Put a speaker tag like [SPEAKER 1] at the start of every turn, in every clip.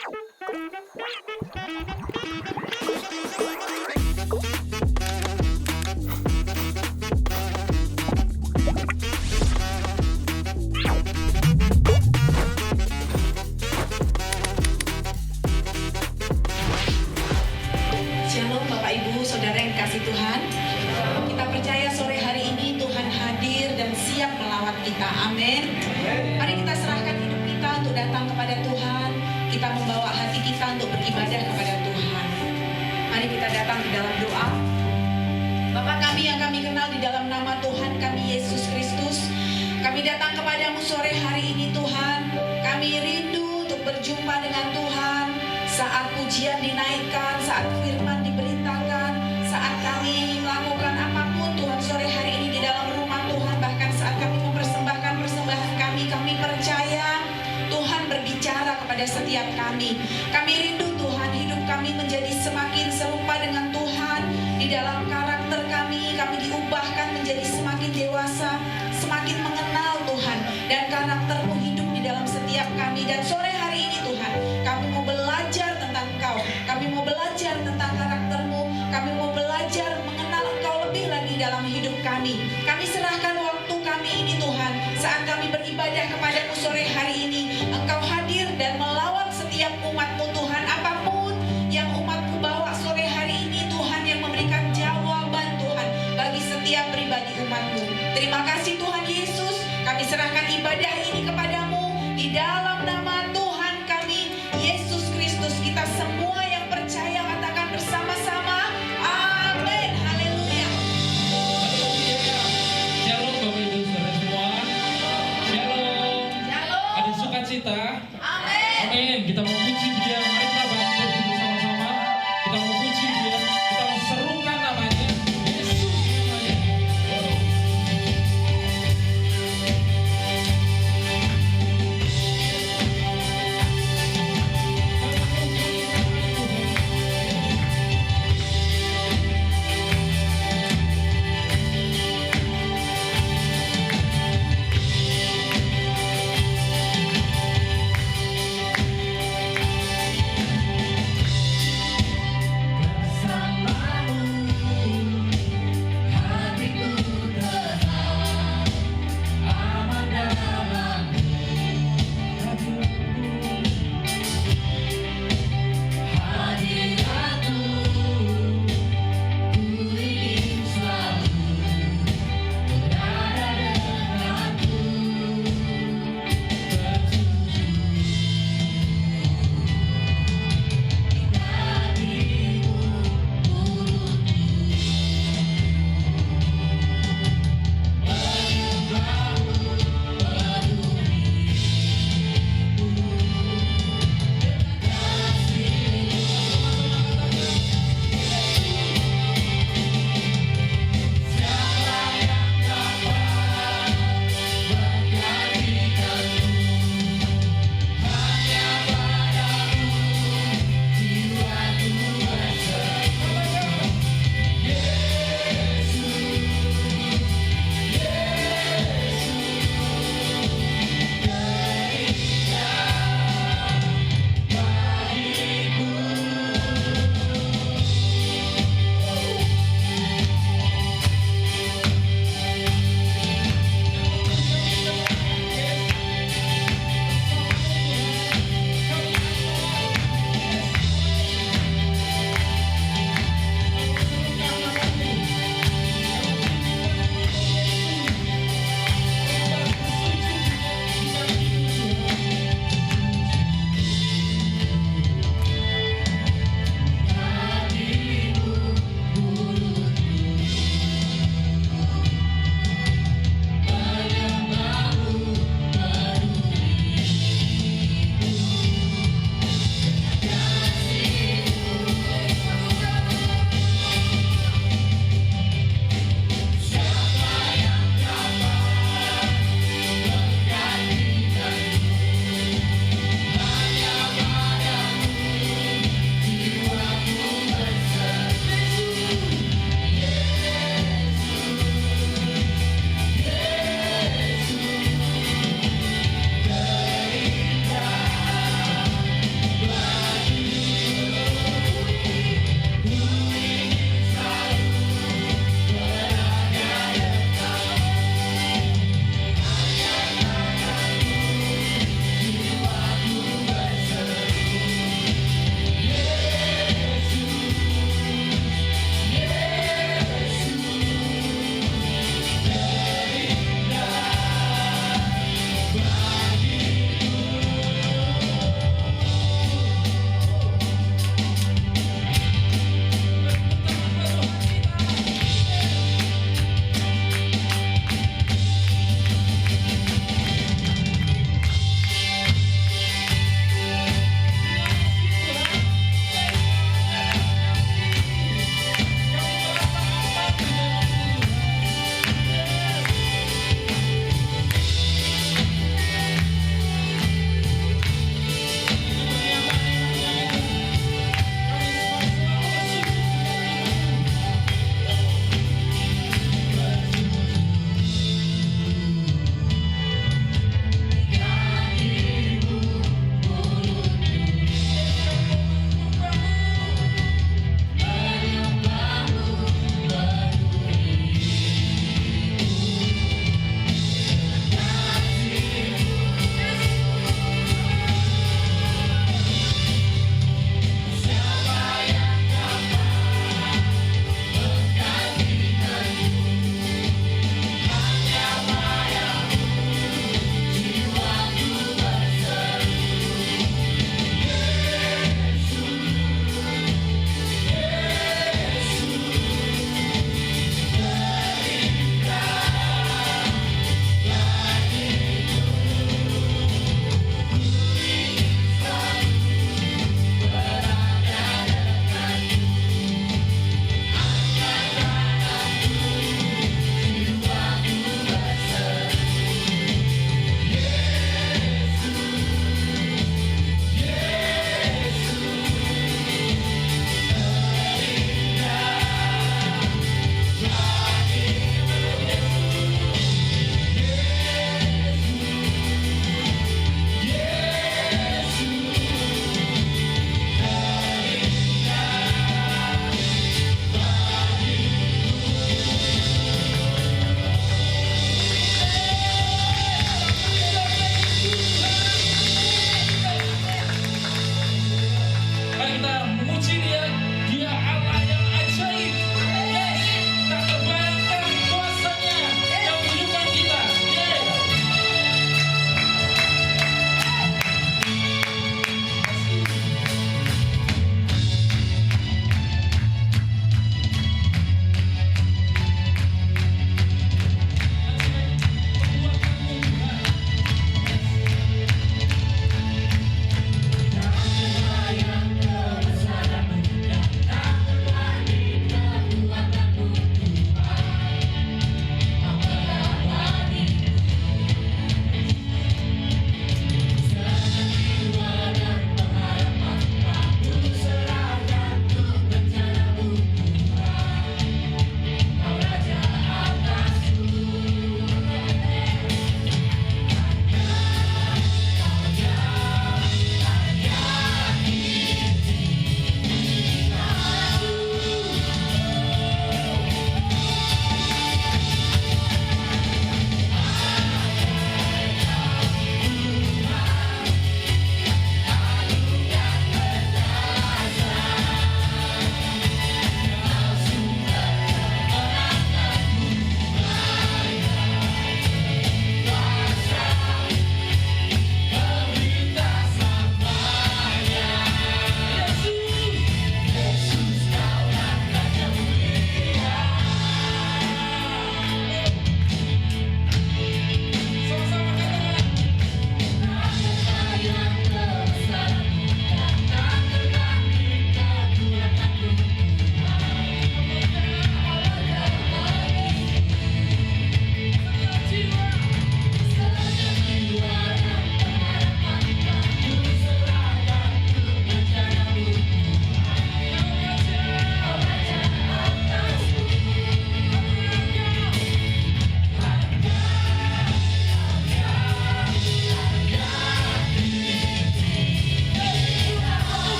[SPEAKER 1] Shalom Bapak Ibu Saudara yang kasih Tuhan. Kita percaya sore hari ini Tuhan hadir dan siap melawat kita. Amin. Mari kita serahkan hidup kita untuk datang kepada Tuhan. Kita membawa hati kita untuk beribadah kepada Tuhan. Mari kita datang di dalam doa. Bapa kami yang kami kenal di dalam nama Tuhan kami Yesus Kristus, kami datang kepadamu sore hari ini Tuhan. Kami rindu untuk berjumpa dengan Tuhan. Saat pujian dinaikkan, saat firman diberitakan, saat kami melakukan apapun Tuhan sore hari ini di dalam rumah Tuhan, bahkan saat kami mempersembahkan persembahan kami percaya Tuhan berbicara kepada setiap kami. Kami rindu Tuhan, hidup kami menjadi semakin serupa dengan Tuhan. Di dalam karakter kami diubahkan menjadi semakin dewasa, semakin mengenal Tuhan, dan karakter-Mu hidup di dalam setiap kami. Dan sore hari ini Tuhan, kami mau belajar tentang Engkau, kami mau belajar tentang karakter-Mu, kami mau belajar mengenal Engkau lebih lagi dalam hidup kami. Kami serahkan waktu kami ini Tuhan, saat kami beribadah kepadamu sore hari ini, Engkau hadir dan melawat setiap umat-Mu Tuhan. Apapun yang umat-Mu bawa sore hari ini Tuhan, yang memberikan jawaban Tuhan bagi setiap pribadi umat-Mu. Terima kasih Tuhan Yesus, kami serahkan ibadah ini kepadamu di dalam nama Tuhan kami Yesus Kristus. Kita semua yang percaya katakan bersama-sama amin. Haleluya.
[SPEAKER 2] Shalom Bapak Ibu Saudara semua. Shalom.
[SPEAKER 1] Shalom.
[SPEAKER 2] Ada sukacita kita memuji Dia. Dia Allah yang ajaib. Yes, tak terbayangkan kuasanya dalam kehidupan kita. Yes. Yang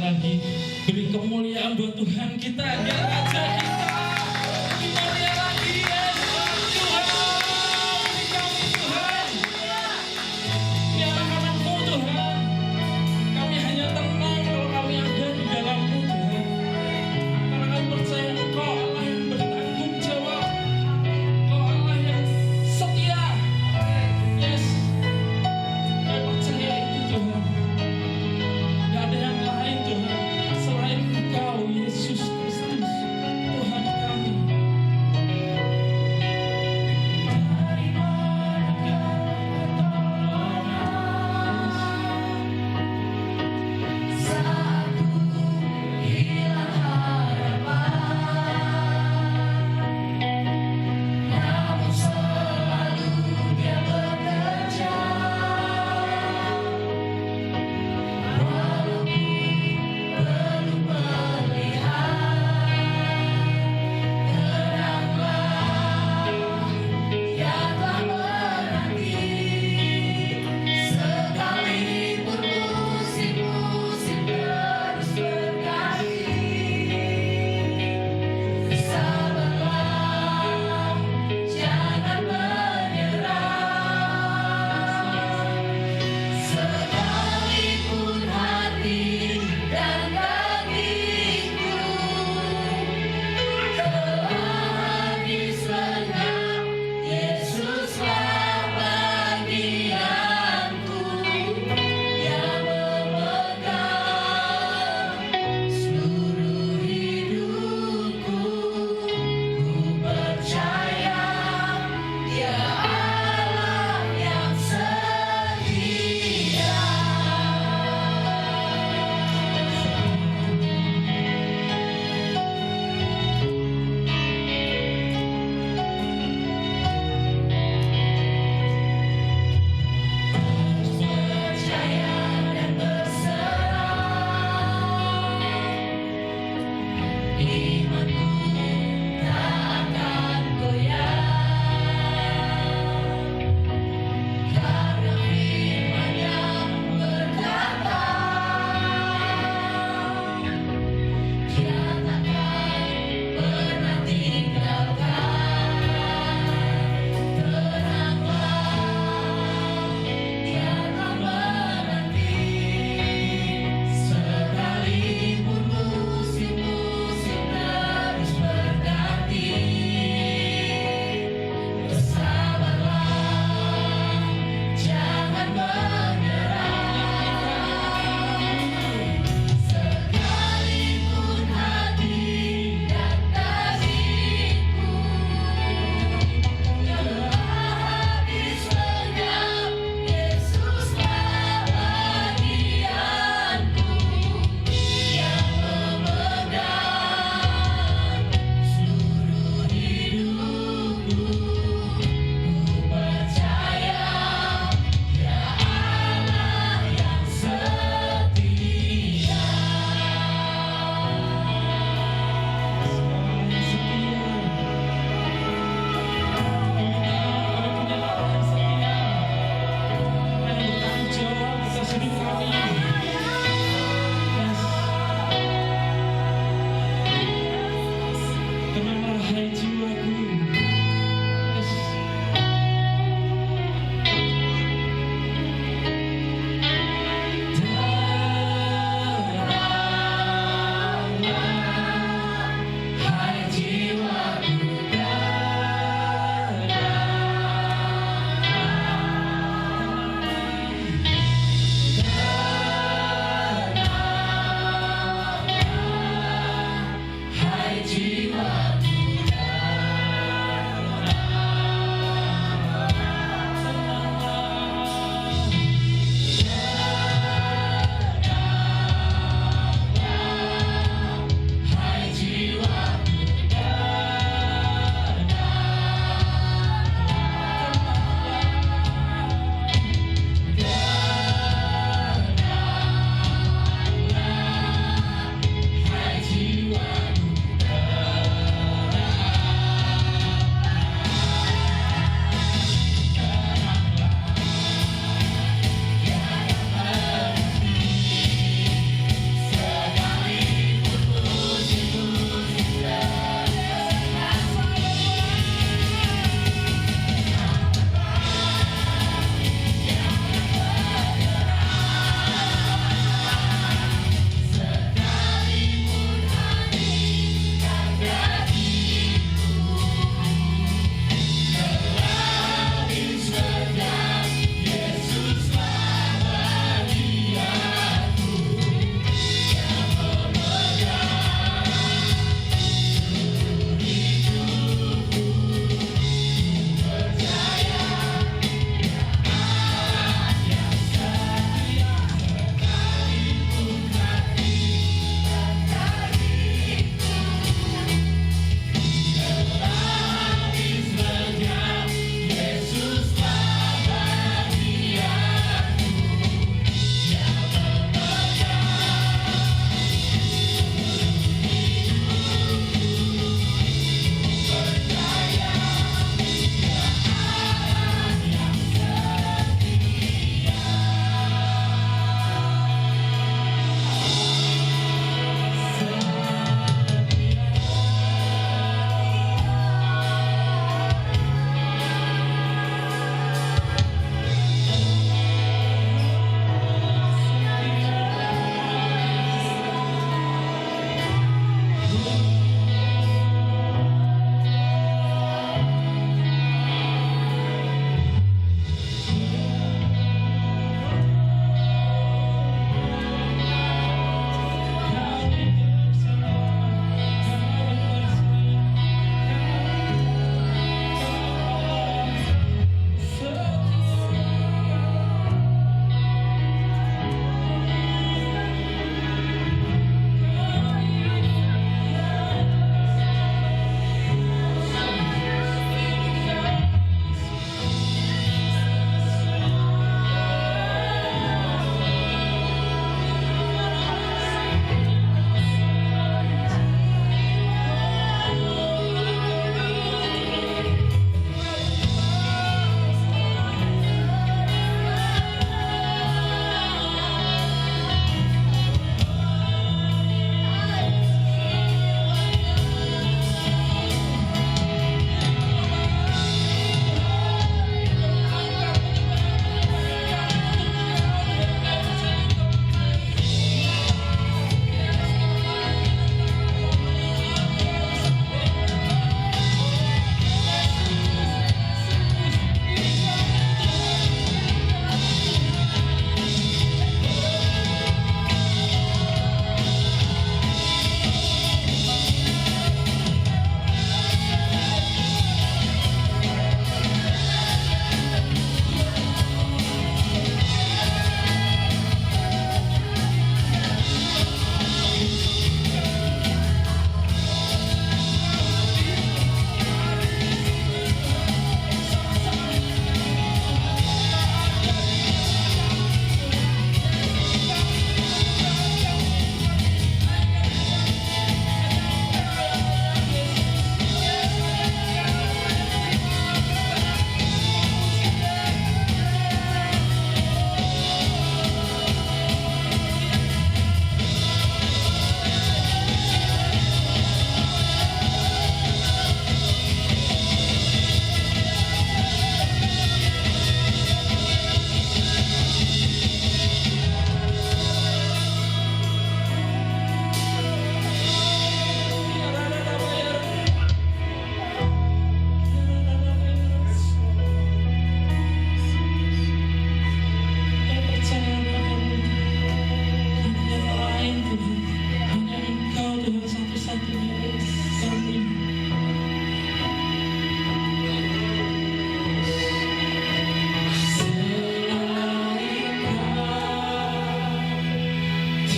[SPEAKER 2] lagi. Beri kemuliaan buat Tuhan kita, Dia Raja kita. Gimana lagi, Yesus Tuhan, beri kami Tuhan. Biarlah anak-Mu Tuhan. Kami hanya tenang kalau kami ada di dalam-Mu Tuhan. Karena kami percaya Engkau Allah yang bertanggung jawab. Engkau Allah yang setia. Yes, kami percaya itu Tuhan. Gak ada yang lain Tuhan selain Engkau, Yesus Kristus, Tuhan kami. Dari manakah pertolongan saat ku hilang harapan, namun selalu Dia bekerja. Walau ku belum melihat, teranglah Dia telah menanti. Sekalipun musim-musim terus berganti, sabarlah, jangan menyerah. Sekalipun hati dan kakiku telah habis lenyap, Yesuslah bagianku yang memegang seluruh hidupku. Ku percaya Dia Allah yang setia. Percaya dan berserah, imanku tak akan goyah. Karena firman yang berkata, Dia takkan pernah tinggalkan. Teranglah, Dia telah menanti. Sekalipun musim-musim terus berganti, bersabarlah, jangan menyerah. Sekalipun hati dan kasihku telah habis lenyap, Yesuslah bagianku yang memegang seluruh hidupku. Ku percaya Dia Allah yang setia. Tenanglah hai jiwaku. Yes. Tenanglah hai jiwaku, hai jiwaku,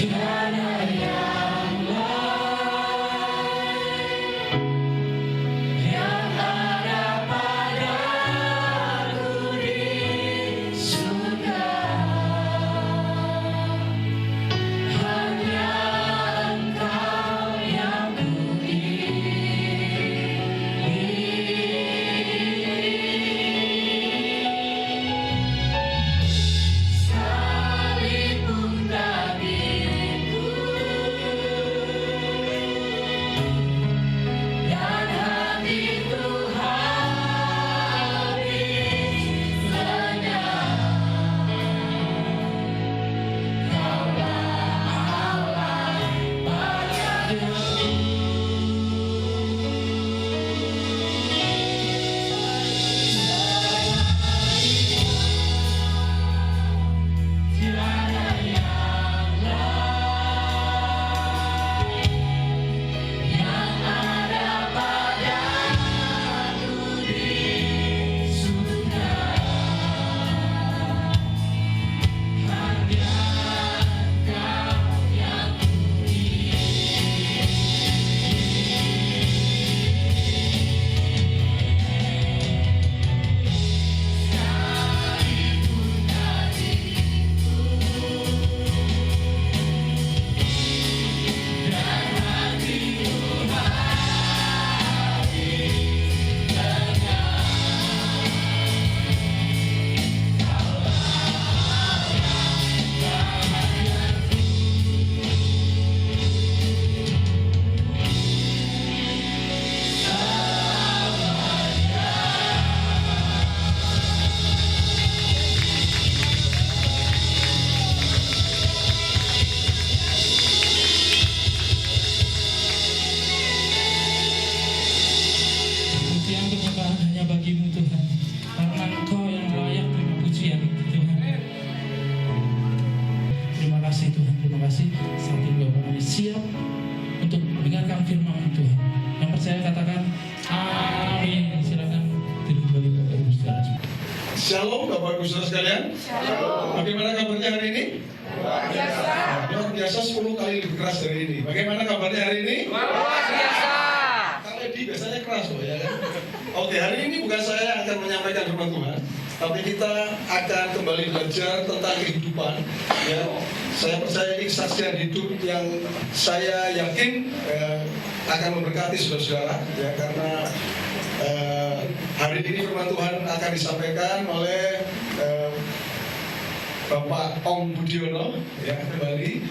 [SPEAKER 2] Tiada yang lain yang ada padaku di surga, hanya Engkau yang sekalipun dagingku dan hatiku habis lenyap, Kaulah Allah padaku. Tiada yang lain yang ada padaku di surga, hanya Engkau yang Pujian penyembahan hanya bagi-Mu Tuhan, karena Engkau yang layak terima pujian Tuhan. Terima kasih Tuhan, terima kasih. Saat ini Bapak kami siap untuk mendengarkan firman Tuhan. Yang percaya katakan amin. Silakan duduk kembali Bapak Ibu Saudara.
[SPEAKER 3] Shalom Bapak Ibu Saudara sekalian. Bagaimana kabarnya hari ini? Luar biasa 10 kali lebih keras dari ini. Bagaimana kabarnya hari ini?
[SPEAKER 4] Luar biasa.
[SPEAKER 3] Kalau di biasanya keras loh ya kan. Oke, hari ini bukan saya yang akan menyampaikan firman Tuhan, tapi kita akan kembali belajar tentang kehidupan. Ya, saya percaya ini kesaksian hidup yang saya yakin akan memberkati saudara-saudara. Ya, karena hari ini firman Tuhan akan disampaikan oleh Bapak Om Budiono, ya kembali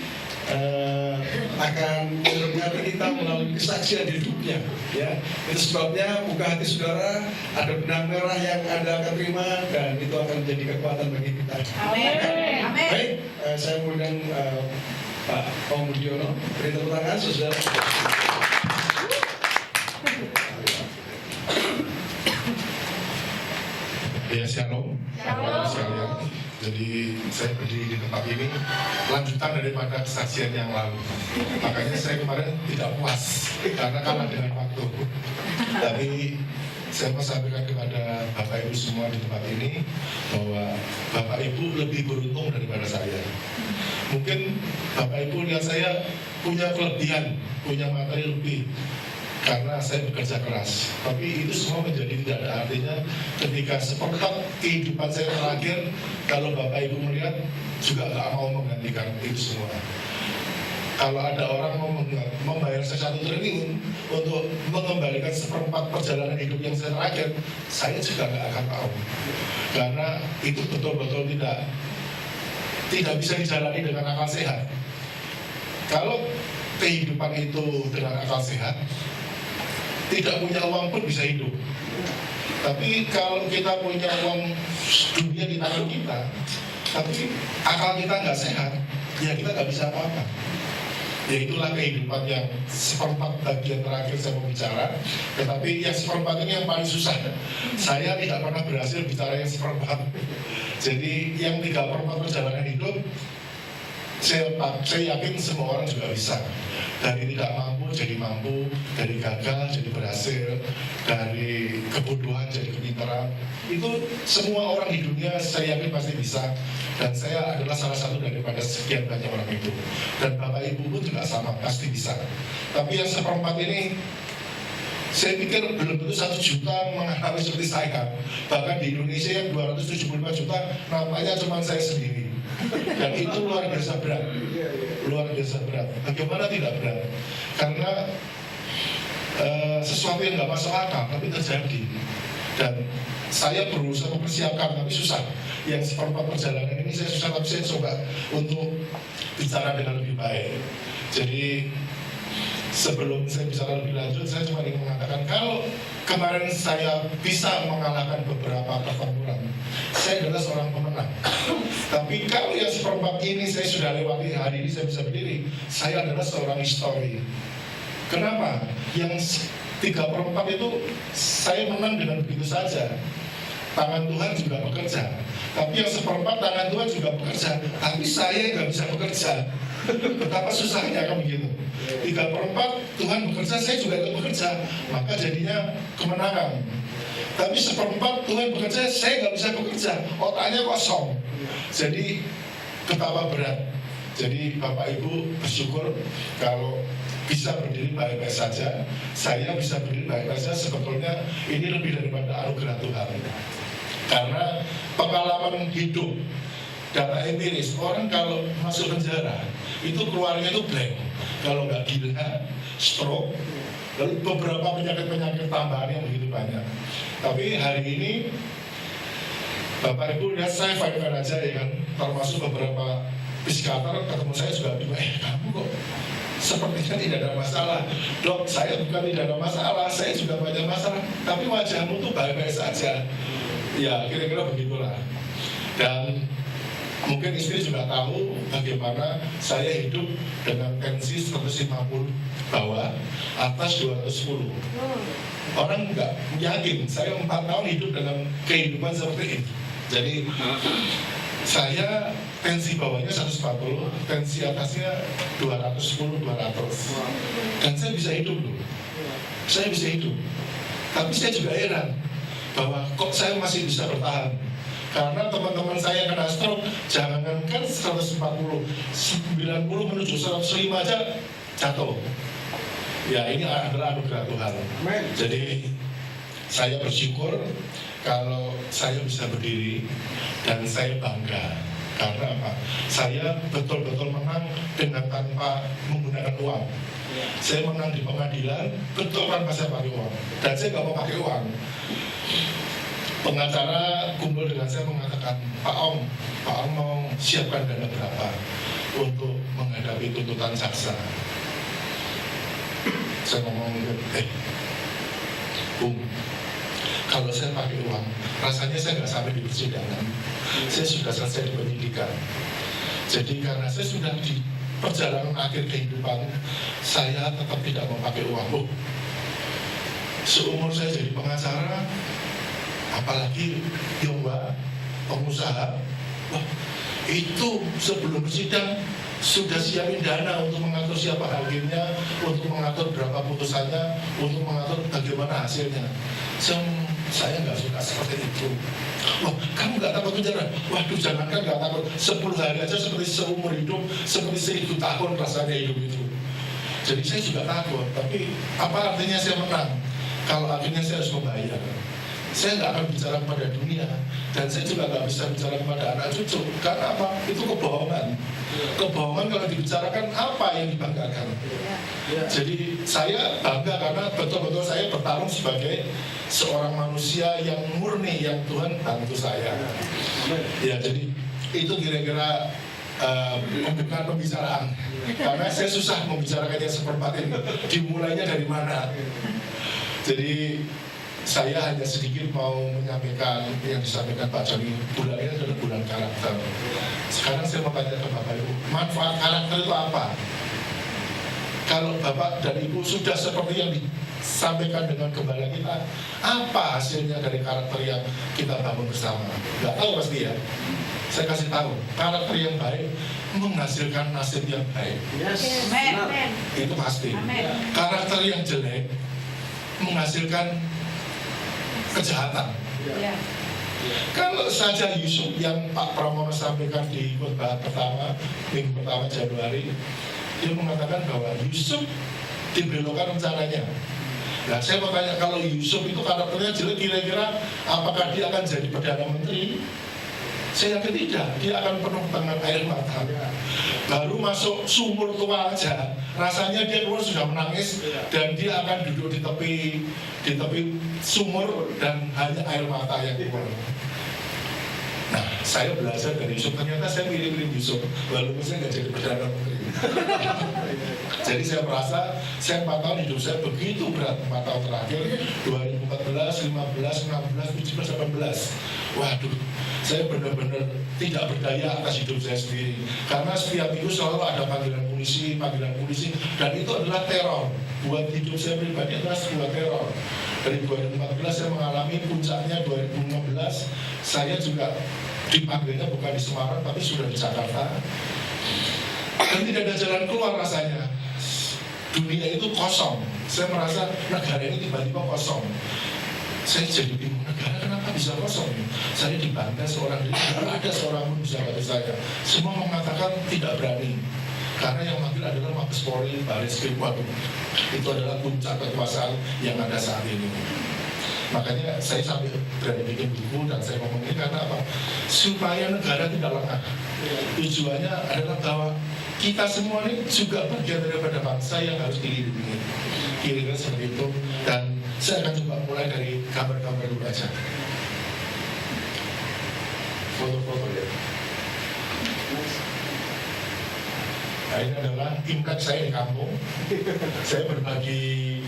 [SPEAKER 3] akan memberkati kita melalui kesaksian hidupnya. Ya, itu sebabnya buka hati saudara, ada benang merah yang Anda akan terima dan itu akan menjadi kekuatan bagi kita.
[SPEAKER 1] Amin. Amin.
[SPEAKER 3] Baik, saya mengundang Pak Om Budiono, beri tepuk tangan saudara.
[SPEAKER 5] Ya, shalom. Sekalian. Jadi saya berdiri di tempat ini lanjutan daripada kesaksian yang lalu. Makanya saya kemarin tidak puas karena kalah dengan waktu. Tapi saya mau sampaikan kepada Bapak Ibu semua di tempat ini bahwa Bapak Ibu lebih beruntung daripada saya. Mungkin Bapak Ibu lihat saya punya kelebihan, punya materi lebih karena saya bekerja keras. Tapi itu semua menjadi tidak ada artinya ketika seperempat kehidupan saya terakhir, kalau Bapak Ibu melihat juga nggak mau menggantikan itu semua. Kalau ada orang mau membayar saya 1 triliun untuk mengembalikan seperempat perjalanan hidup yang saya terakhir, saya juga nggak akan tahu. Karena itu betul-betul tidak bisa dijalani dengan akal sehat. Kalau kehidupan itu dengan akal sehat, tidak punya uang pun bisa hidup. Tapi kalau kita punya uang dunia di tangan kita, tapi akal kita nggak sehat, ya kita nggak bisa apa-apa. Ya itulah kehidupan yang seperempat bagian terakhir saya mau bicara. Tetapi yang seperempat ini yang paling susah. Saya tidak pernah berhasil bicara yang seperempat. Jadi yang 3/4 perjalanan hidup saya yakin semua orang juga bisa. Dari tidak mampu jadi mampu, dari gagal jadi berhasil, dari kebodohan jadi kepintaran. Itu semua orang di dunia saya yakin pasti bisa. Dan saya adalah salah satu daripada sekian banyak orang itu. Dan Bapak Ibu pun juga sama, pasti bisa. Tapi yang seperempat ini, saya pikir belum tentu 1 juta mengalami seperti saya. Bahkan di Indonesia yang 275 juta, nampaknya cuma saya sendiri. Dan itu luar biasa berat. Luar biasa berat. Bagaimana tidak berat? Karena sesuatu yang nggak masuk akal, tapi terjadi. Dan saya berusaha mempersiapkan, tapi susah. Yang seperempat perjalanan ini saya susah, tapi saya coba untuk bicara dengan lebih baik. Jadi sebelum saya bicara lebih lanjut, saya cuma ingin mengatakan kalau kemarin saya bisa mengalahkan beberapa pertempuran, saya adalah seorang pemenang. Tapi kalau yang seperempat ini saya sudah lewati, hari ini saya bisa berdiri, saya adalah seorang histori. Kenapa? Yang 3/4 itu saya menang dengan begitu saja. Tangan Tuhan juga bekerja. Tapi yang seperempat tangan Tuhan juga bekerja, tapi saya nggak bisa bekerja. Betapa susahnya kan begitu. 3/4 Tuhan bekerja, saya juga ikut bekerja, maka jadinya kemenangan. Tapi 1/4 Tuhan bekerja, saya nggak bisa bekerja, otaknya kosong. Jadi betapa berat. Jadi Bapak Ibu bersyukur kalau bisa berdiri baik-baik saja. Saya bisa berdiri baik-baik saja, sebetulnya ini lebih daripada anugerah Tuhan. Karena pengalaman hidup, data empiris, orang kalau masuk penjara itu keluarnya itu blank. Kalau nggak gila, stroke, lalu beberapa penyakit-penyakit tambahan yang begitu banyak. Tapi hari ini Bapak Ibu lihat saya fine-fine aja ya kan, termasuk beberapa psikiater ketemu saya juga bilang, kamu kok sepertinya tidak ada masalah. Dok, saya bukan tidak ada masalah, saya juga banyak masalah, tapi wajahmu tuh baik-baik saja. Ya kira-kira begitulah. Dan mungkin istri juga tahu bagaimana saya hidup dengan tensi 150 bawah, atas 210. Orang nggak yakin, saya 4 tahun hidup dengan kehidupan seperti itu. Jadi saya tensi bawahnya 140, tensi atasnya 210, 200. Dan saya bisa hidup loh. Saya bisa hidup. Tapi saya juga heran bahwa kok saya masih bisa bertahan. Karena teman-teman saya kena stroke, jangankan 140, 90 menuju 105 aja jatuh. Ya ini adalah anugerah Tuhan. Jadi saya bersyukur kalau saya bisa berdiri dan saya bangga. Karena apa? Saya betul-betul menang dengan tanpa menggunakan uang. Saya menang di pengadilan, betul tanpa saya pakai uang. Dan saya nggak mau pakai uang. Pengacara kumpul dengan saya mengatakan, Pak Om mau siapkan dana berapa untuk menghadapi tuntutan jaksa. Saya ngomong, Bung, kalau saya pakai uang, rasanya saya nggak sampai di persidangan. Saya sudah selesai di penyidikan. Jadi karena saya sudah di perjalanan akhir kehidupan, saya tetap tidak mau pakai uang. Seumur saya jadi pengacara, apalagi Mbak, pengusaha, itu sebelum sidang sudah siapin dana untuk mengatur siapa hakimnya, untuk mengatur berapa putusannya, untuk mengatur bagaimana hasilnya. Saya nggak suka seperti itu. Kamu nggak takut penjara? Waduh, jangankan nggak takut, 10 hari aja seperti seumur hidup, seperti 1000 tahun rasanya hidup itu. Jadi saya juga takut, tapi apa artinya saya menang kalau akhirnya saya harus membayar? Saya nggak akan bicara kepada dunia, dan saya juga nggak bisa bicara kepada anak cucu. Karena apa? Itu kebohongan. Kebohongan kalau dibicarakan, apa yang dibanggakan? Jadi saya bangga karena betul-betul saya bertarung sebagai seorang manusia yang murni, yang Tuhan bantu saya. Ya, jadi itu kira-kira pembukaan pembicaraan. Karena saya susah membicarakan yang seperempat ini. Dimulainya dari mana? Jadi saya hanya sedikit mau menyampaikan yang disampaikan Pak Joni. Bulan ini adalah bulan karakter. Sekarang saya mau tanya ke Bapak Ibu, manfaat karakter itu apa? Kalau Bapak dan Ibu sudah seperti yang disampaikan dengan gembala kita, apa hasilnya dari karakter yang kita bangun bersama? Nggak tahu pasti ya. Saya kasih tahu, karakter yang baik menghasilkan nasib yang baik.
[SPEAKER 1] Amen.
[SPEAKER 5] Itu pasti.
[SPEAKER 1] Amen.
[SPEAKER 5] Karakter yang jelek menghasilkan kejahatan.
[SPEAKER 1] Ya.
[SPEAKER 5] Kalau saja Yusuf yang Pak Pramono sampaikan di khotbah pertama, minggu pertama Januari, dia mengatakan bahwa Yusuf dibelokkan rencananya. Nah, saya mau tanya, kalau Yusuf itu karakternya jelek, kira-kira apakah dia akan jadi Perdana Menteri? Saya yakin tidak, dia akan penuh dengan air mata. Baru masuk sumur tua aja, rasanya dia keluar sudah menangis dan dia akan duduk di tepi sumur dan hanya air mata yang keluar. Nah, saya belajar dari Yusuf, ternyata saya mirip-mirip Yusuf, walaupun saya nggak jadi Perdana Menteri. Jadi saya merasa, saya 4 tahun hidup saya begitu berat, 4 tahun terakhir, 2014, 15, 16, 17, 18. Waduh, saya benar-benar tidak berdaya atas hidup saya sendiri. Karena setiap minggu selalu ada panggilan polisi, dan itu adalah teror. Buat hidup saya pribadi adalah sebuah teror. Dari 2014 saya mengalami puncaknya 2015, saya juga dipanggilnya bukan di Semarang, tapi sudah di Jakarta. Dan tidak ada jalan keluar rasanya. Dunia itu kosong. Saya merasa negara ini tiba-tiba kosong. Saya jadi bingung, negara kenapa bisa kosong? Saya dibantai seorang diri, tidak ada seorang pun bisa bantu saya. Semua mengatakan tidak berani. Karena yang manggil adalah Mabes Polri, Barreskrim. Waduh, itu adalah puncak kekuasaan yang ada saat ini. Makanya saya sampai berani bikin buku dan saya ngomong ini karena apa? Supaya negara tidak lengah. Tujuannya adalah bahwa kita semua ini juga bagian daripada bangsa yang harus dilindungi. Kira-kira seperti itu. Dan saya akan coba mulai dari gambar-gambar dulu aja. Foto-foto ya. Nah, ini adalah Imlek saya di kampung. Saya berbagi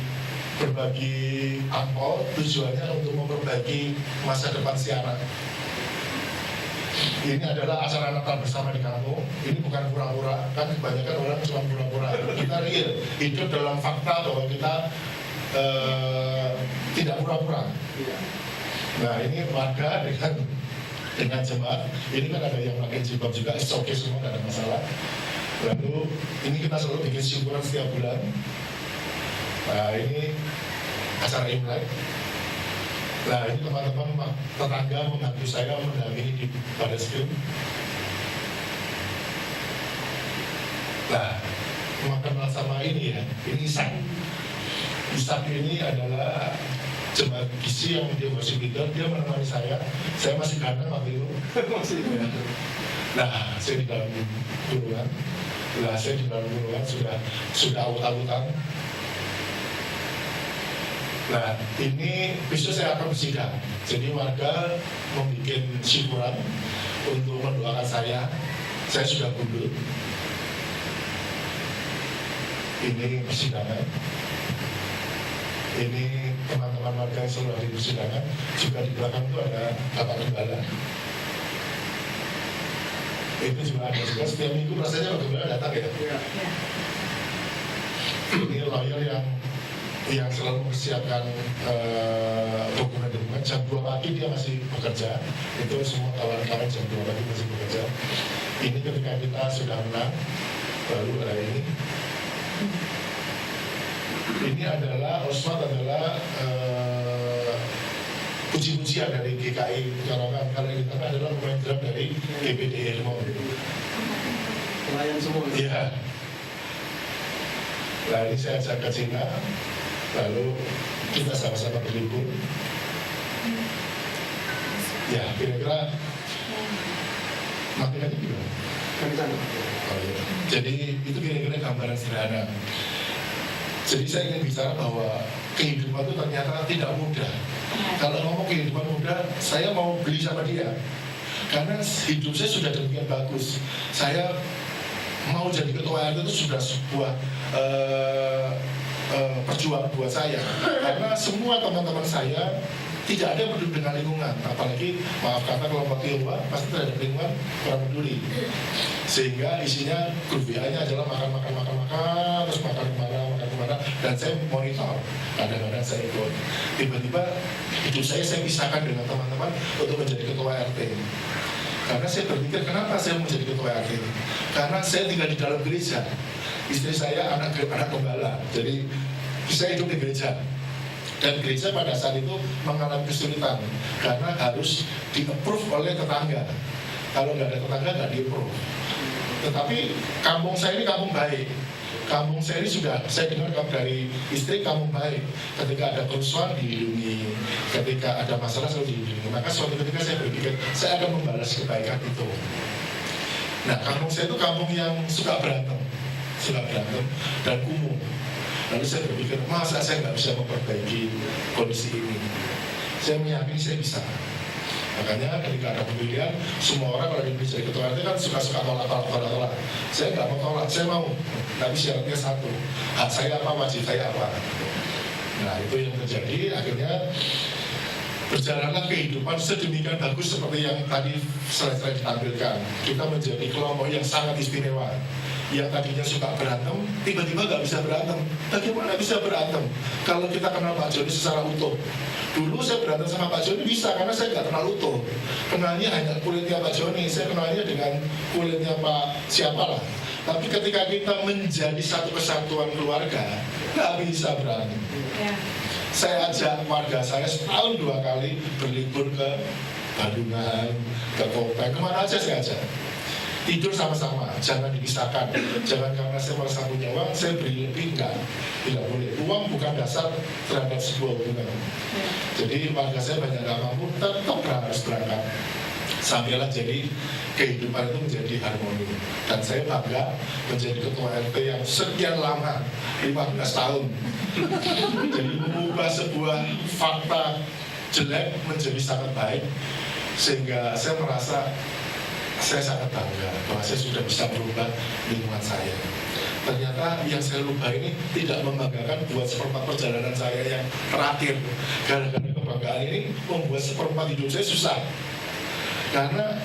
[SPEAKER 5] angpau, tujuannya untuk memperbaiki masa depan si anak. Ini adalah acara Natal bersama di kampung. Ini bukan pura-pura, kan kebanyakan orang cuma pura-pura. Kita real, hidup dalam fakta bahwa kita tidak pura-pura. Nah, ini warga dengan jemaat. Ini kan ada yang pakai jilbab juga, it's okay semua, tidak ada masalah. Lalu ini kita selalu bikin syukuran setiap bulan. Nah, ini acara Imlek. Nah, ini teman-teman tetangga membantu saya mendampingi di Barreskrim. Nah, kenal sama ini ya, ini Isak. Isak ini adalah jemaat gizi yang dia masih leader, dia menemani saya masih ganteng waktu itu. Nah, saya di dalam buruan. Nah, saya di dalam buruan sudah awut-awutan. Nah, ini besok saya akan bersidang. Jadi warga membuat syukuran untuk mendoakan saya. Saya sudah gundul. Ini persidangan. Ini teman-teman warga yang selalu di persidangan. Juga di belakang itu ada Bapak Gembala. Itu juga ada juga. Setiap minggu rasanya Pak Gembala datang ya. Ini lawyer yang selalu mempersiapkan dokumen-dokumen. Jam 2 pagi dia masih bekerja. Itu semua kawan-kawan jam 2 pagi masih bekerja. Ini ketika kita sudah menang, baru ada ini. Ini adalah, Osmat adalah puji-pujian dari GKI Pekalongan. Kalau ini adalah pemain drum dari GPD Ilmu.
[SPEAKER 3] Pelayan semua.
[SPEAKER 5] Iya. Nah, ini saya ajak ke Cina. Lalu kita sama-sama berlibur. Ya, kira-kira materinya gimana? Oh, iya. Jadi itu kira-kira gambaran sederhana. Jadi saya ingin bicara bahwa kehidupan itu ternyata tidak mudah. Kalau ngomong kehidupan mudah, saya mau beli sama dia. Karena hidup saya sudah demikian bagus. Saya mau jadi ketua RT itu sudah sebuah perjuangan buat saya, karena semua teman-teman saya tidak ada yang peduli dengan lingkungan, apalagi maaf kata kelompok Tionghoa pasti terhadap lingkungan kurang peduli, sehingga isinya grup WA-nya adalah makan terus makan kemana, dan saya monitor, kadang-kadang saya ikut. Tiba-tiba hidup saya pisahkan dengan teman-teman untuk menjadi ketua RT. Karena saya berpikir, kenapa saya menjadi ketua RT? Karena saya tinggal di dalam gereja. Istri saya anak gembala, jadi saya hidup di gereja. Dan gereja pada saat itu mengalami kesulitan karena harus di-approve oleh tetangga. Kalau nggak ada tetangga, nggak di-approve. Tetapi kampung saya ini kampung baik. Kampung saya ini sudah, saya dengar dari istri kampung baik. Ketika ada kerusuhan dilindungi, ketika ada masalah selalu dilindungi. Maka suatu ketika saya berpikir, saya akan membalas kebaikan itu. Nah, kampung saya itu kampung yang suka berantem dan kumuh. Lalu saya berpikir, masa saya nggak bisa memperbaiki kondisi ini? Saya meyakini saya bisa. Makanya ketika ada pemilihan, semua orang kalau jadi ketua RT kan suka-suka tolak. Saya nggak mau tolak, saya mau. Tapi syaratnya satu, hak saya apa, wajib saya apa. Nah itu yang terjadi, akhirnya berjalanlah kehidupan sedemikian bagus seperti yang tadi selain ditampilkan. Kita menjadi kelompok yang sangat istimewa. Yang tadinya suka berantem, tiba-tiba nggak bisa berantem. Bagaimana bisa berantem? Kalau kita kenal Pak Joni secara utuh. Dulu saya berantem sama Pak Joni bisa, karena saya nggak kenal utuh. Kenalnya hanya kulitnya Pak Joni, saya kenalnya dengan kulitnya Pak siapalah. Tapi ketika kita menjadi satu kesatuan keluarga, nggak bisa berantem.
[SPEAKER 1] Ya.
[SPEAKER 5] Saya ajak warga saya setahun 2 kali berlibur ke Bandungan, ke Kota, kemana aja saya ajak. Tidur sama-sama, jangan dipisahkan. Jangan karena saya merasa punya uang, saya beri lebih, tidak boleh. Uang bukan dasar terhadap sebuah hubungan. Jadi warga saya banyak gak mampu, tetap harus berangkat. Sampailah jadi kehidupan itu menjadi harmoni. Dan saya bangga menjadi ketua RT yang sekian lama, 15 tahun. Jadi mengubah sebuah fakta jelek menjadi sangat baik. Sehingga saya merasa saya sangat bangga bahwa saya sudah bisa berubah lingkungan saya. Ternyata yang saya ubah ini tidak membanggakan buat seperempat perjalanan saya yang terakhir. Gara-gara kebanggaan ini membuat seperempat hidup saya susah. Karena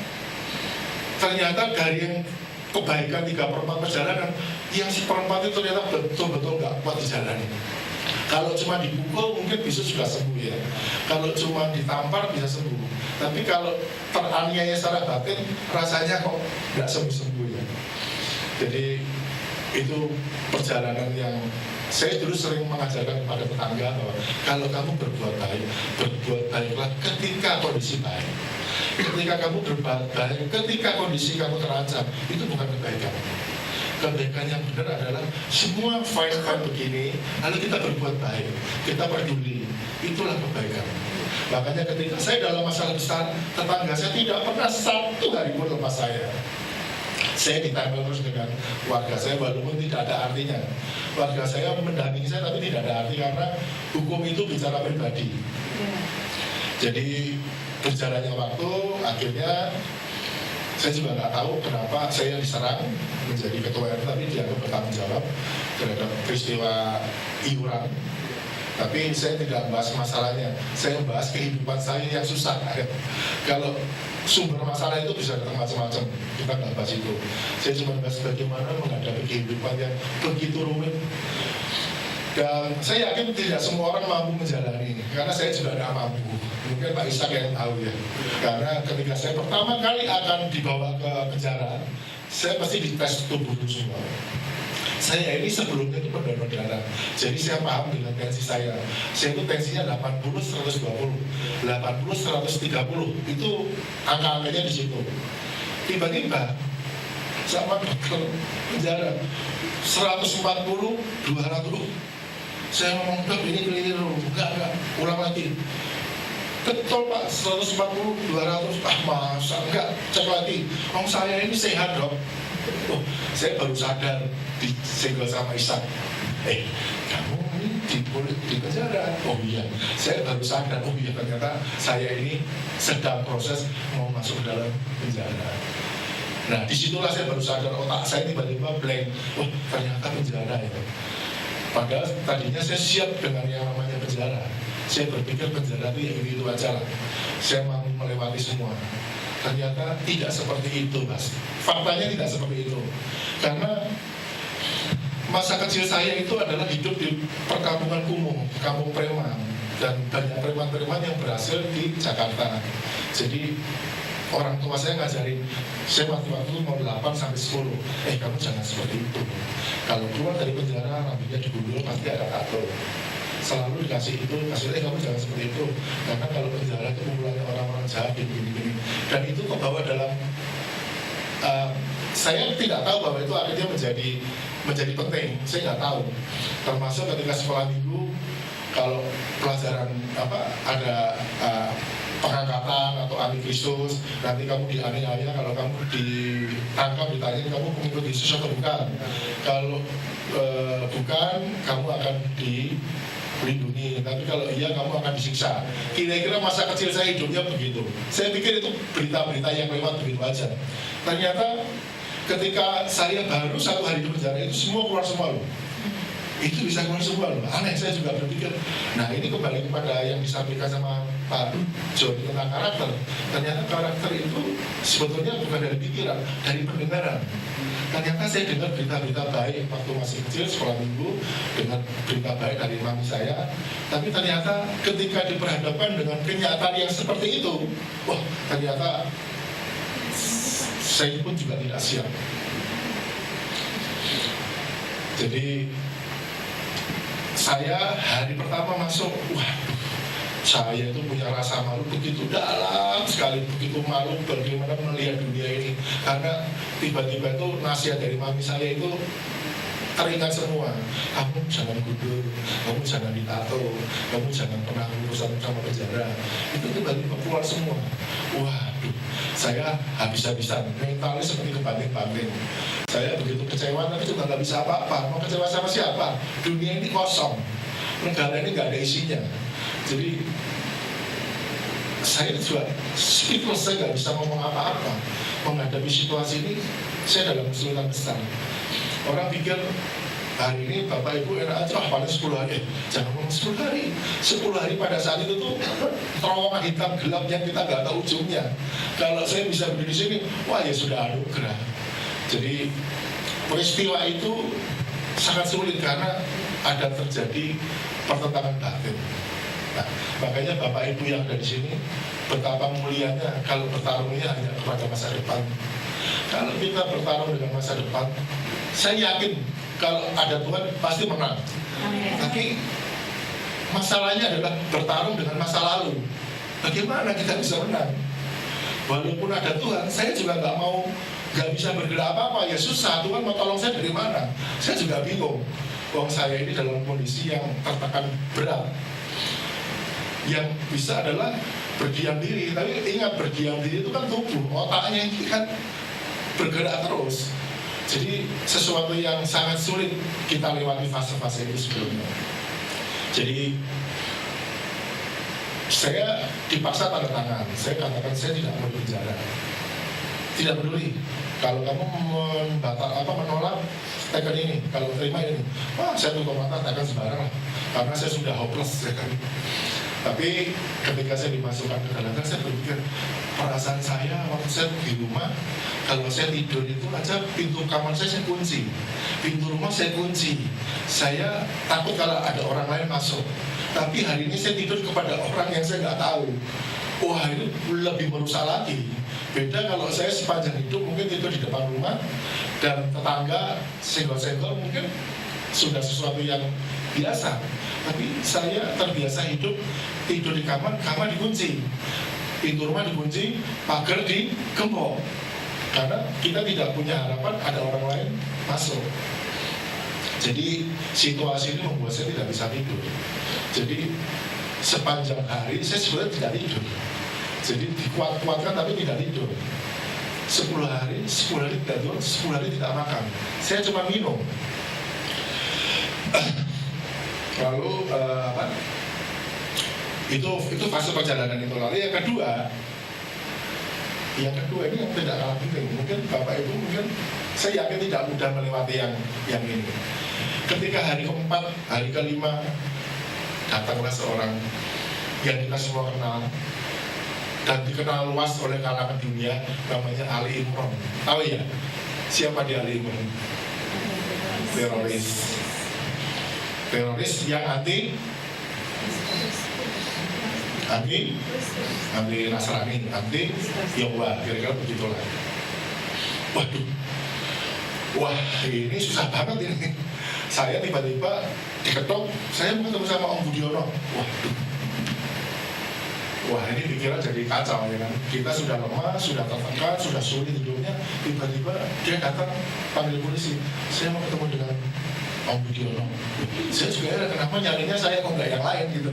[SPEAKER 5] ternyata dari yang kebaikan 3/4 perjalanan, yang seperempat itu ternyata betul-betul nggak kuat dijalani. Kalau cuma dipukul mungkin bisa sudah sembuh ya. Kalau cuma ditampar bisa sembuh. Tapi kalau teraniaya secara batin rasanya kok nggak sembuh-sembuh ya. Jadi itu perjalanan yang saya dulu sering mengajarkan kepada tetangga bahwa kalau kamu berbuat baiklah ketika kondisi baik. Ketika kamu berbuat baik, ketika kondisi kamu terancam, itu bukan kebaikan. Kebaikan yang benar adalah semua fine-fine begini, lalu kita berbuat baik, kita peduli, itulah kebaikan. Makanya ketika saya dalam masalah besar, tetangga saya tidak pernah satu hari pun lepas saya. Saya ditempel terus dengan warga saya walaupun tidak ada artinya. Warga saya mendampingi saya tapi tidak ada arti karena hukum itu bicara pribadi. Jadi berjalannya waktu, akhirnya saya juga nggak tahu kenapa saya diserang menjadi ketua RT, tapi dianggap bertanggung jawab terhadap peristiwa iuran. Tapi saya tidak membahas masalahnya, saya membahas kehidupan saya yang susah. Kalau sumber masalah itu bisa datang macam-macam, kita nggak bahas itu. Saya cuma bahas bagaimana menghadapi kehidupan yang begitu rumit. Dan saya yakin tidak semua orang mampu menjalani, karena saya juga tidak mampu. Mungkin Pak Ishak yang tahu ya. Karena ketika saya pertama kali akan dibawa ke penjara, saya pasti dites tubuh semua. Saya ini sebelumnya itu pendonor darah, jadi saya paham dengan tensi saya. Saya itu tensinya 80/120, 80/130, itu angka-angkanya di situ. Tiba-tiba sama dokter penjara 140/200. Saya ngomong, dok ini keliru, enggak, ulang lagi. Betul Pak, 140/200, masa enggak, cek lagi. Saya ini sehat dok. Oh, saya baru sadar disenggol sama Ishak. Kamu ini di penjara. Oh iya, saya baru sadar. Oh iya, ternyata saya ini sedang proses mau masuk ke dalam penjara. Nah, disitulah saya baru sadar, otak saya tiba-tiba blank. Oh, ternyata penjara itu. Padahal tadinya saya siap dengan yang namanya penjara. Saya berpikir penjara itu yang itu aja lah. Saya mau melewati semua. Ternyata tidak seperti itu, Mas. Faktanya tidak seperti itu. Karena masa kecil saya itu adalah hidup di perkampungan kumuh, kampung preman. Dan banyak preman-preman yang berhasil di Jakarta. Jadi orang tua saya ngajarin, saya waktu mau 8 sampai 10, kamu jangan seperti itu. Kalau keluar dari penjara rambutnya digundul pasti ada tato. Selalu dikasih itu, kamu jangan seperti itu. Karena kalau penjara itu kumpulannya orang-orang jahat gini-gini. Dan itu kebawa dalam saya tidak tahu bahwa itu akhirnya menjadi penting. Saya nggak tahu. Termasuk ketika sekolah minggu, kalau pelajaran ada pengangkatan atau antikristus, nanti kamu dianiaya, kalau kamu ditangkap ditanya kamu mengikuti Yesus atau bukan. Kalau bukan, kamu akan dilindungi, tapi kalau iya kamu akan disiksa. Kira-kira masa kecil saya hidupnya begitu. Saya pikir itu berita-berita yang lewat begitu aja. Ternyata ketika saya baru 1 hari di penjara itu semua keluar semua loh. Itu bisa keluar semua loh. Aneh, saya juga berpikir. Nah ini kembali kepada yang disampaikan sama Pak John tentang karakter. Ternyata karakter itu sebetulnya bukan dari pikiran, dari pendengaran. Ternyata saya dengar berita-berita baik waktu masih kecil, sekolah minggu, dengar berita baik dari mami saya. Tapi ternyata ketika diperhadapkan dengan kenyataan yang seperti itu, wah ternyata saya pun juga tidak siap. Jadi saya hari pertama masuk, waduh, saya itu punya rasa malu begitu dalam sekali, begitu malu bagaimana melihat dunia ini. Karena tiba-tiba itu nasihat dari mami saya itu teringat semua. Kamu jangan gundul, kamu jangan ditato, kamu jangan pernah urusan sama penjara. Itu tiba-tiba keluar semua. Waduh, saya habis-habisan, mentalnya seperti kebanting-banting. Saya begitu kecewa, tapi juga nggak bisa apa-apa. Mau kecewa sama siapa? Dunia ini kosong, negara ini nggak ada isinya. Jadi saya juga speechless, saya nggak bisa ngomong apa-apa. Menghadapi situasi ini, saya dalam kesulitan besar. Orang pikir hari ini Bapak Ibu enak aja, paling 10 hari. Jangan ngomong 10 hari. 10 hari pada saat itu tuh terowongan hitam gelap yang kita nggak tahu ujungnya. Kalau saya bisa berdiri di sini, wah ya sudah anugerah. Jadi peristiwa itu sangat sulit karena ada terjadi pertentangan batin. Nah, makanya Bapak Ibu yang ada di sini betapa mulianya kalau bertarungnya hanya kepada masa depan. Kalau kita bertarung dengan masa depan, saya yakin kalau ada Tuhan pasti menang. Tapi masalahnya adalah bertarung dengan masa lalu. Bagaimana kita bisa menang? Walaupun ada Tuhan, saya juga nggak bisa bergerak apa-apa. Ya susah, Tuhan mau tolong saya dari mana? Saya juga bingung. Wong saya ini dalam kondisi yang tertekan berat. Yang bisa adalah berdiam diri. Tapi ingat, berdiam diri itu kan tubuh, otaknya ini kan bergerak terus. Jadi sesuatu yang sangat sulit kita lewati fase-fase itu sebelumnya. Jadi saya dipaksa tanda tangan. Saya katakan saya tidak mau penjara. Tidak peduli. Kalau kamu menolak tekan ini, kalau terima ini, wah saya tutup mata tekan sembarang lah. Karena saya sudah hopeless ya kan. Tapi ketika saya dimasukkan ke dalam, saya berpikir perasaan saya waktu saya di rumah, kalau saya tidur itu aja pintu kamar saya kunci, pintu rumah saya kunci. Saya takut kalau ada orang lain masuk. Tapi hari ini saya tidur kepada orang yang saya nggak tahu. Wah ini lebih merusak lagi. Beda kalau saya sepanjang hidup mungkin tidur di depan rumah dan tetangga senggol-senggol mungkin sudah sesuatu yang biasa. Tapi saya terbiasa hidup tidur di kamar dikunci, pintu rumah dikunci, pagar digembok. Karena kita tidak punya harapan ada orang lain masuk. Jadi situasi ini membuat saya tidak bisa tidur. Jadi sepanjang hari saya sebenarnya tidak tidur. Jadi dikuat-kuatkan tapi tidak tidur. 10 hari tidak tidur, 10 hari tidak makan. Saya cuma minum. Lalu itu fase perjalanan itu. Lalu yang kedua ini yang tidak kalah penting. Mungkin Bapak Ibu saya yakin tidak mudah melewati yang ini. Ketika hari keempat, hari kelima datanglah seorang yang kita semua kenal dan dikenal luas oleh kalangan dunia, namanya Ali Imran. Tahu ya siapa dia Ali Imran? Teroris yang anti anti Nasrani, anti Yahwa, kira-kira begitulah. Waduh, wah ini susah banget ini. Saya tiba-tiba diketok, saya mau ketemu sama Om Budiono. Waduh, wah ini pikiran jadi kacau ya kan. Kita sudah lemah, sudah tertekan, sudah sulit hidupnya. Tiba-tiba dia datang panggil polisi. Saya mau ketemu dengan Om Budiono. Saya juga heran kenapa nyarinya saya kok nggak yang lain gitu.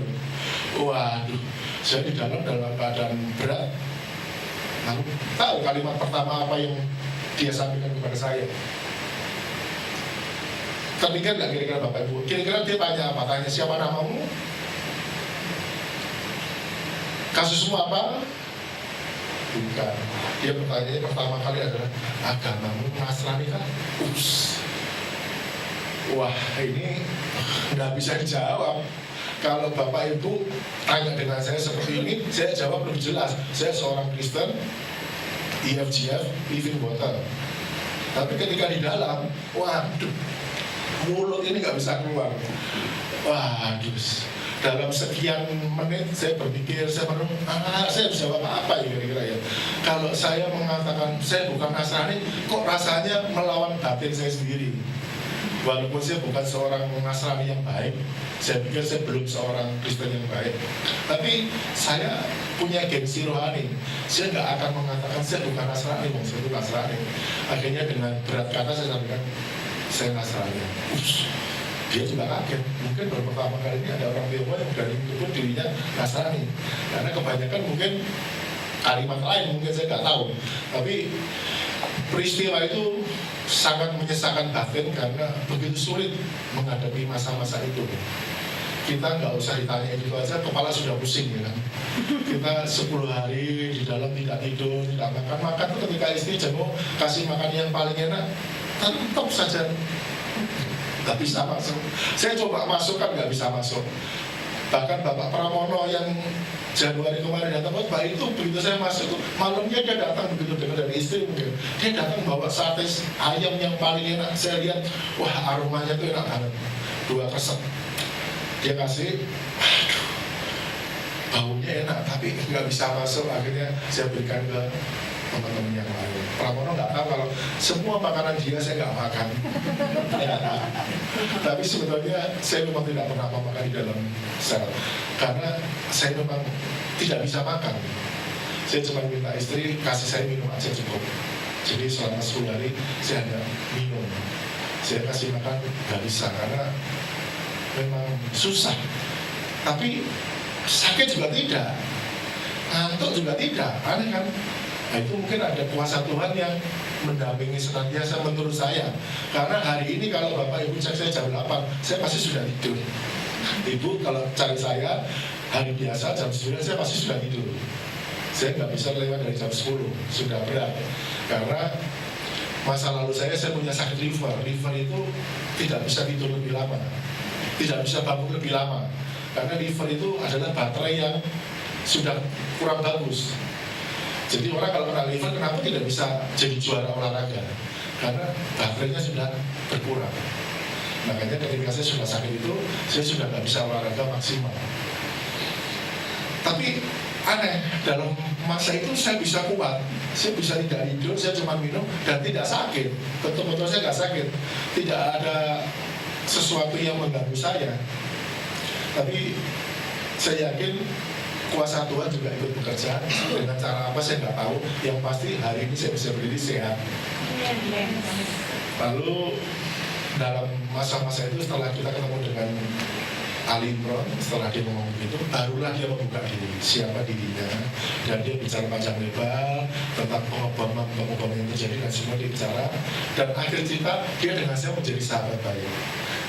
[SPEAKER 5] Waduh, saya di dalam keadaan berat. Lalu tahu kalimat pertama apa yang dia sampaikan kepada saya? Terpikir nggak kira-kira Bapak Ibu? Kira-kira dia tanya apa? Tanya siapa namamu? Kasusmu apa? Bukan. Dia bertanya pertama kali adalah agamamu Nasrani kan? Wah ini nggak bisa dijawab. Kalau Bapak Ibu tanya dengan saya seperti ini, saya jawab lebih jelas. Saya seorang Kristen, EFGF, Living Water. Tapi ketika di dalam, waduh, mulut ini nggak bisa keluar. Waduh, dalam sekian menit saya berpikir, saya merenung, saya bisa apa ya kira-kira ya. Kalau saya mengatakan saya bukan Nasrani, kok rasanya melawan batin saya sendiri. Walaupun saya bukan seorang Nasrani yang baik, saya pikir saya belum seorang Kristen yang baik. Tapi saya punya gengsi rohani. Saya nggak akan mengatakan saya bukan Nasrani, saya itu Nasrani. Akhirnya dengan berat kata saya sampaikan, saya Nasrani. Dia juga kaget. Mungkin baru pertama kali ini ada orang Tionghoa yang berani menyebut dirinya Nasrani. Karena kebanyakan mungkin kalimat lain, mungkin saya nggak tahu. Tapi peristiwa itu sangat menyesakan batin karena begitu sulit menghadapi masa-masa itu. Kita nggak usah ditanya itu aja, kepala sudah pusing ya kan. Kita 10 hari di dalam tidak tidur, tidak makan tuh ketika istri jenguk kasih makan yang paling enak, tetap saja nggak bisa masuk. Saya coba masuk kan nggak bisa masuk. Bahkan Bapak Pramono yang Januari kemarin datang, Pak itu begitu saya masuk tuh, malamnya dia datang begitu dengar dari istri mungkin. Dia datang bawa sate ayam yang paling enak. Saya lihat, wah aromanya tuh enak banget. 2 resep. Dia kasih, aduh, baunya enak tapi nggak bisa masuk. Akhirnya saya berikan ke teman-teman yang lain. Pramono nggak tahu kalau semua makanan dia saya nggak makan. Tapi sebetulnya saya memang tidak pernah makan di dalam sel karena saya memang tidak bisa makan. Saya cuma minta istri kasih saya minum aja cukup. Jadi selama 10 hari saya hanya minum. Saya kasih makan nggak bisa karena memang susah. Tapi sakit juga tidak, ngantuk juga tidak, aneh kan? Nah itu mungkin ada kuasa Tuhan yang mendampingi senantiasa menurut saya. Karena hari ini kalau Bapak Ibu cek saya jam 8, saya pasti sudah tidur. Ibu kalau cari saya hari biasa jam 9 saya pasti sudah tidur. Saya nggak bisa lewat dari jam 10, sudah berat. Karena masa lalu saya punya sakit liver. Liver itu tidak bisa tidur lebih lama, tidak bisa bangun lebih lama. Karena liver itu adalah baterai yang sudah kurang bagus. Jadi orang kalau kena liver kenapa tidak bisa jadi juara olahraga? Karena baterainya sudah berkurang. Makanya ketika saya sudah sakit itu, saya sudah nggak bisa olahraga maksimal. Tapi aneh, dalam masa itu saya bisa kuat. Saya bisa tidak tidur, saya cuma minum dan tidak sakit. Betul-betul saya nggak sakit. Tidak ada sesuatu yang mengganggu saya. Tapi saya yakin kuasa Tuhan juga ikut bekerja dengan cara apa saya nggak tahu. Yang pasti hari ini saya bisa berdiri sehat. Lalu dalam masa-masa itu setelah kita ketemu dengan Ali Imron, setelah dia ngomong begitu, barulah dia membuka diri, siapa dirinya, dan dia bicara panjang lebar tentang pengobatan yang terjadi dan semua dia bicara. Dan akhir cerita dia dengan saya menjadi sahabat baik.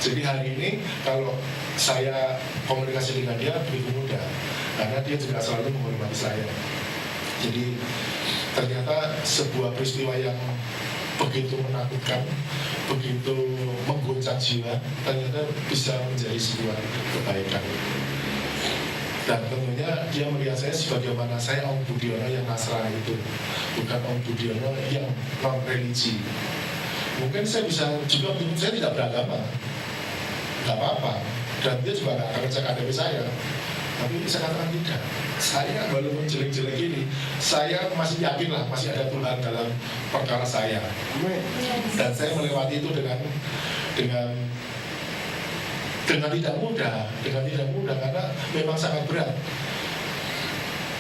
[SPEAKER 5] Jadi hari ini kalau saya komunikasi dengan dia begitu mudah, karena dia juga selalu menghormati saya. Jadi ternyata sebuah peristiwa yang begitu menakutkan, begitu mengguncang jiwa, ternyata bisa menjadi sebuah kebaikan. Dan tentunya dia melihat saya sebagaimana saya Om Budiono yang Nasrani itu, bukan Om Budiono yang non-religi. Mungkin saya bisa juga bilang saya tidak beragama, nggak apa-apa. Dan dia juga nggak akan cek KTP saya. Tapi saya katakan tidak. Saya walaupun jelek-jelek ini, saya masih yakin lah masih ada Tuhan dalam perkara saya. Dan saya melewati itu dengan tidak mudah, karena memang sangat berat.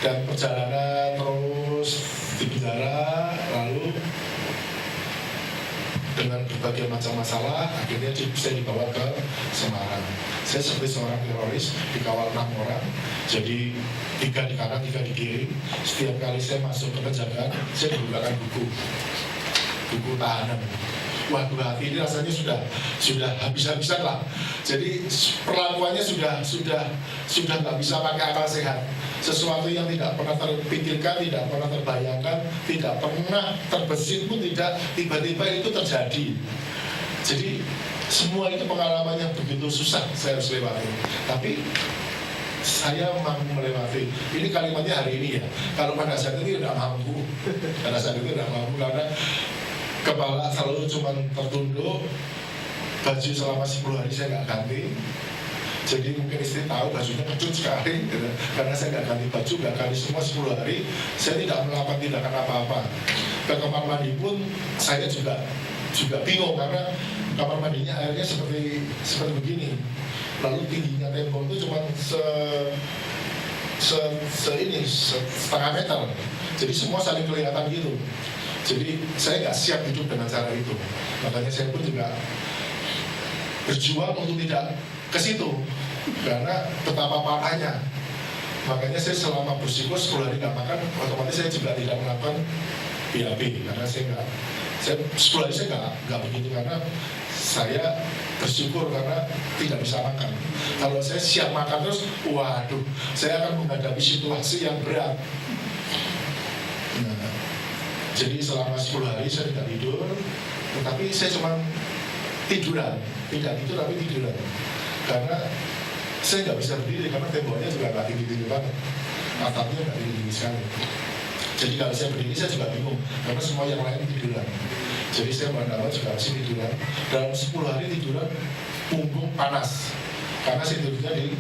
[SPEAKER 5] Dan perjalanan terus di penjara, lalu dengan berbagai macam masalah, akhirnya saya dibawa ke Semarang. Saya seperti seorang teroris, dikawal 6 orang, jadi 3 di kanan, 3 di kiri. Setiap kali saya masuk ke penjagaan, saya dibukakan buku tahanan. Waduh, hati ini rasanya sudah habis-habisan lah. Jadi perlakuannya sudah nggak bisa pakai akal sehat. Sesuatu yang tidak pernah terpikirkan, tidak pernah terbayangkan, tidak pernah terbesit pun tidak, tiba-tiba itu terjadi. Jadi semua itu pengalaman yang begitu susah saya harus lewati. Tapi saya mampu melewati. Ini kalimatnya hari ini ya. Kalau pada saat itu tidak mampu. Pada saat itu tidak mampu karena kepala selalu cuma tertunduk, baju selama 10 hari saya nggak ganti. Jadi mungkin istri tahu bajunya kecut sekali gitu. Karena saya nggak ganti baju, nggak ganti semua 10 hari, saya tidak melakukan tindakan apa-apa. Ke kamar mandi pun saya juga bingung karena kamar mandinya airnya seperti begini. Lalu tingginya tembok itu cuma setengah meter. Jadi semua saling kelihatan gitu. Jadi saya nggak siap hidup dengan cara itu. Makanya saya pun juga berjuang untuk tidak ke situ karena betapa parahnya. Makanya saya selama bersiklus 10 hari nggak makan, otomatis saya juga tidak melakukan BAB karena saya 10 hari saya nggak begitu karena saya bersyukur karena tidak bisa makan. Kalau saya siap makan terus, waduh, saya akan menghadapi situasi yang berat. Nah, jadi selama 10 hari saya tidak tidur, tetapi saya cuma tiduran, tidak tidur tapi tiduran. Karena saya nggak bisa berdiri karena temboknya juga nggak tinggi-tinggi banget, atapnya nggak tinggi-tinggi sekali. Jadi kalau saya berdiri saya juga bingung karena semua yang lain tiduran. Jadi saya mendapat juga masih tiduran. Dalam 10 hari tiduran punggung panas karena saya tidurnya di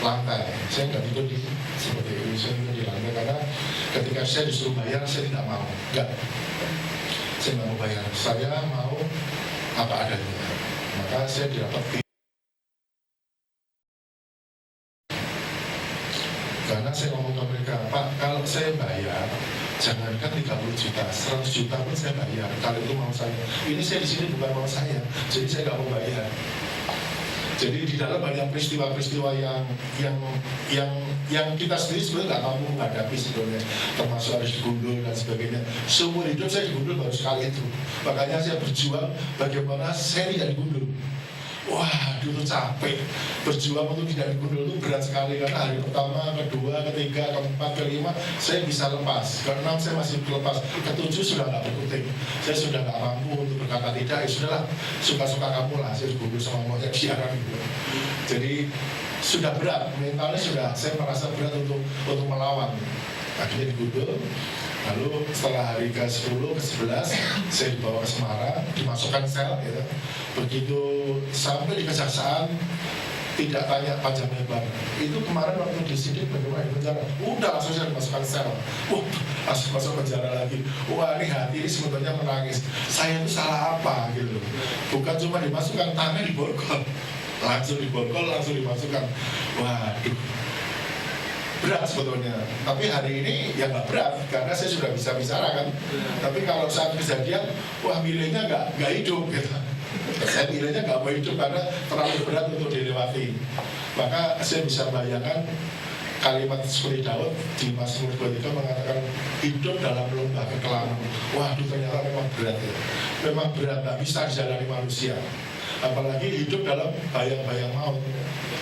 [SPEAKER 5] lantai. Saya nggak tidur di seperti ini, saya tidur di lantai karena ketika saya disuruh bayar saya tidak mau. Saya nggak mau bayar. Saya mau apa adanya. Maka saya didapat. Karena saya ngomong ke mereka, Pak, kalau saya bayar, jangankan 30 juta, 100 juta pun saya bayar. Kalau itu mau saya. Ini saya di sini bukan mau saya, jadi saya nggak mau bayar. Jadi di dalam banyak peristiwa-peristiwa yang kita sendiri sebenarnya nggak mampu menghadapi sebetulnya, termasuk harus digundul dan sebagainya. Seumur hidup saya digundul baru sekali itu. Makanya saya berjuang bagaimana saya tidak digundul. Wah, dulu capek. Berjuang untuk tidak digundul itu berat sekali karena hari pertama, kedua, ketiga, keempat, kelima saya bisa lepas. Ke-6 saya masih lepas. Ke-7 sudah nggak berkutik. Saya sudah nggak mampu untuk berkata tidak. Ya sudahlah, suka-suka kamu lah. Saya digundul sama monyet siaran gitu. Jadi sudah berat. Mentalnya sudah. Saya merasa berat untuk melawan. Akhirnya digundul. Lalu setelah hari ke-10, ke-11 saya dibawa ke Semarang, dimasukkan sel gitu. Begitu sampai di kejaksaan tidak tanya panjang lebar. Itu kemarin waktu di sini bagaimana di penjara, udah langsung saya dimasukkan sel. Langsung masuk penjara lagi. Wah, ini hati ini sebetulnya menangis. Saya itu salah apa gitu. Bukan cuma dimasukkan, tangan diborgol. Langsung diborgol, langsung dimasukkan. Waduh, berat sebetulnya, tapi hari ini ya nggak berat karena saya sudah bisa bicara kan. Tapi kalau saat kejadian, wah milihnya nggak hidup gitu. Saya milihnya nggak mau hidup karena terlalu berat untuk dilewati. Maka saya bisa bayangkan kalimat seperti Daud di Mazmur 23 mengatakan hidup dalam lembah kekelaman. Waduh, ternyata memang berat ya. Memang berat, nggak bisa dijalani manusia. Apalagi hidup dalam bayang-bayang maut.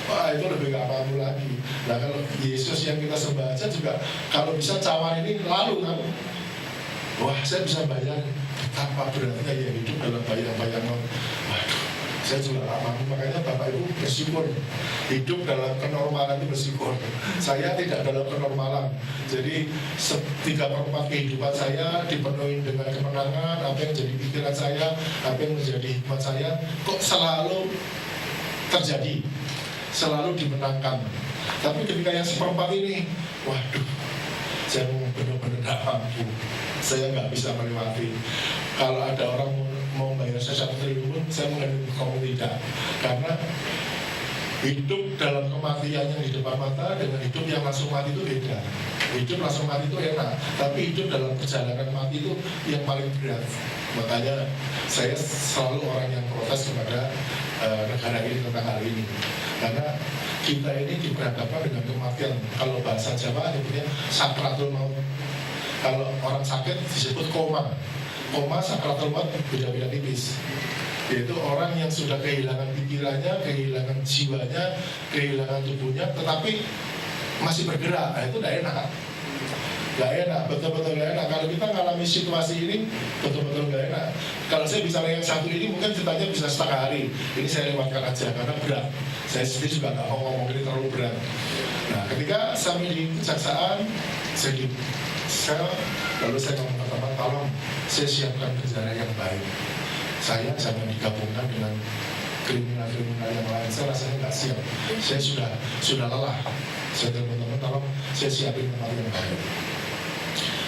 [SPEAKER 5] Wah, itu lebih gak mampu lagi. Nah, kalau Yesus yang kita sembah aja juga, kalau bisa cawan ini lalu kan, wah, saya bisa bayar betapa beratnya ya hidup dalam bayang-bayang maut. Waduh, saya juga gak mampu. Makanya Bapak Ibu bersyukur hidup dalam kenormalan itu bersyukur. Saya tidak dalam kenormalan. Jadi 3/4 kehidupan saya dipenuhi dengan kemenangan. Apa yang jadi pikiran saya, apa yang menjadi hikmat saya, kok selalu terjadi. selalu dimenangkan. Tapi ketika yang seperempat ini, waduh, saya benar-benar tidak mampu, saya nggak bisa melewati. Kalau ada orang mau bayar saya 1 triliun, saya mengenai kamu tidak, karena hidup dalam kematian yang di depan mata dengan hidup yang langsung mati itu beda. Hidup langsung mati itu enak, tapi hidup dalam perjalanan mati itu yang paling berat. Makanya saya selalu orang yang protes kepada negara ini tentang hal ini, karena kita ini diberhadapkan dengan kematian. Kalau bahasa Jawa nyebutnya sakratul maut. Kalau orang sakit disebut koma. Koma, sakratul maut beda-beda tipis. Yaitu orang yang sudah kehilangan pikirannya, kehilangan jiwanya, kehilangan tubuhnya, tetapi masih bergerak. Nah, itu tidak enak. Gak enak, betul-betul gak enak. Kalau kita mengalami situasi ini, betul-betul gak enak. Kalau saya bicara yang satu ini, mungkin ceritanya bisa setengah hari. Ini saya lewatkan aja, karena berat. Saya sendiri juga gak mau ngomong ini terlalu berat. Nah, ketika sampai di kejaksaan, lalu saya ngomong ke teman, tolong saya siapkan penjara yang baik. Saya jangan digabungkan dengan kriminal-kriminal yang lain. Saya rasanya nggak siap. Saya sudah lelah. Saya teman-teman, tolong saya siapin tempat yang baik.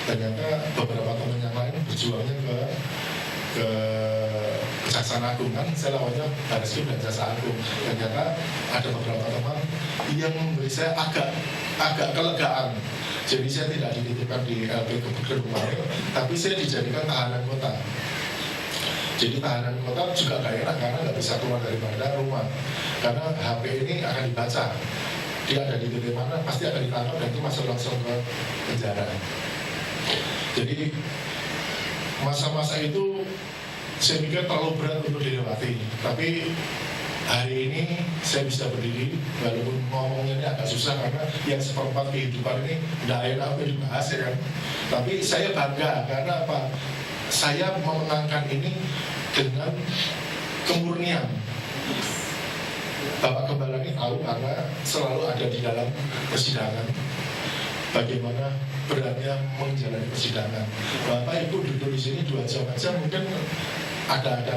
[SPEAKER 5] Ternyata beberapa teman yang lain berjuangnya ke Kejaksaan Agung, kan saya lawannya Barreskrim dan Jaksa Agung. Ternyata ada beberapa teman yang memberi saya agak kelegaan. Jadi saya tidak dititipkan di LP Gedung Mario, tapi saya dijadikan tahanan kota. Jadi tahanan kota juga gak enak karena nggak bisa keluar daripada rumah. Karena HP ini akan dibaca. Dia ada di titik mana, pasti akan ditangkap dan itu masuk langsung ke penjara. Jadi masa-masa itu saya pikir terlalu berat untuk dilewati. Tapi hari ini saya bisa berdiri, walaupun ngomongnya ini agak susah karena yang seperempat kehidupan ini tidak enak apa dibahas ya kan. Tapi saya bangga karena apa? Saya memenangkan ini dengan kemurnian. Bapak Gembala ini tahu karena selalu ada di dalam persidangan. Bagaimana beratnya menjalani persidangan. Bapak Ibu duduk di sini 2 jam aja mungkin ada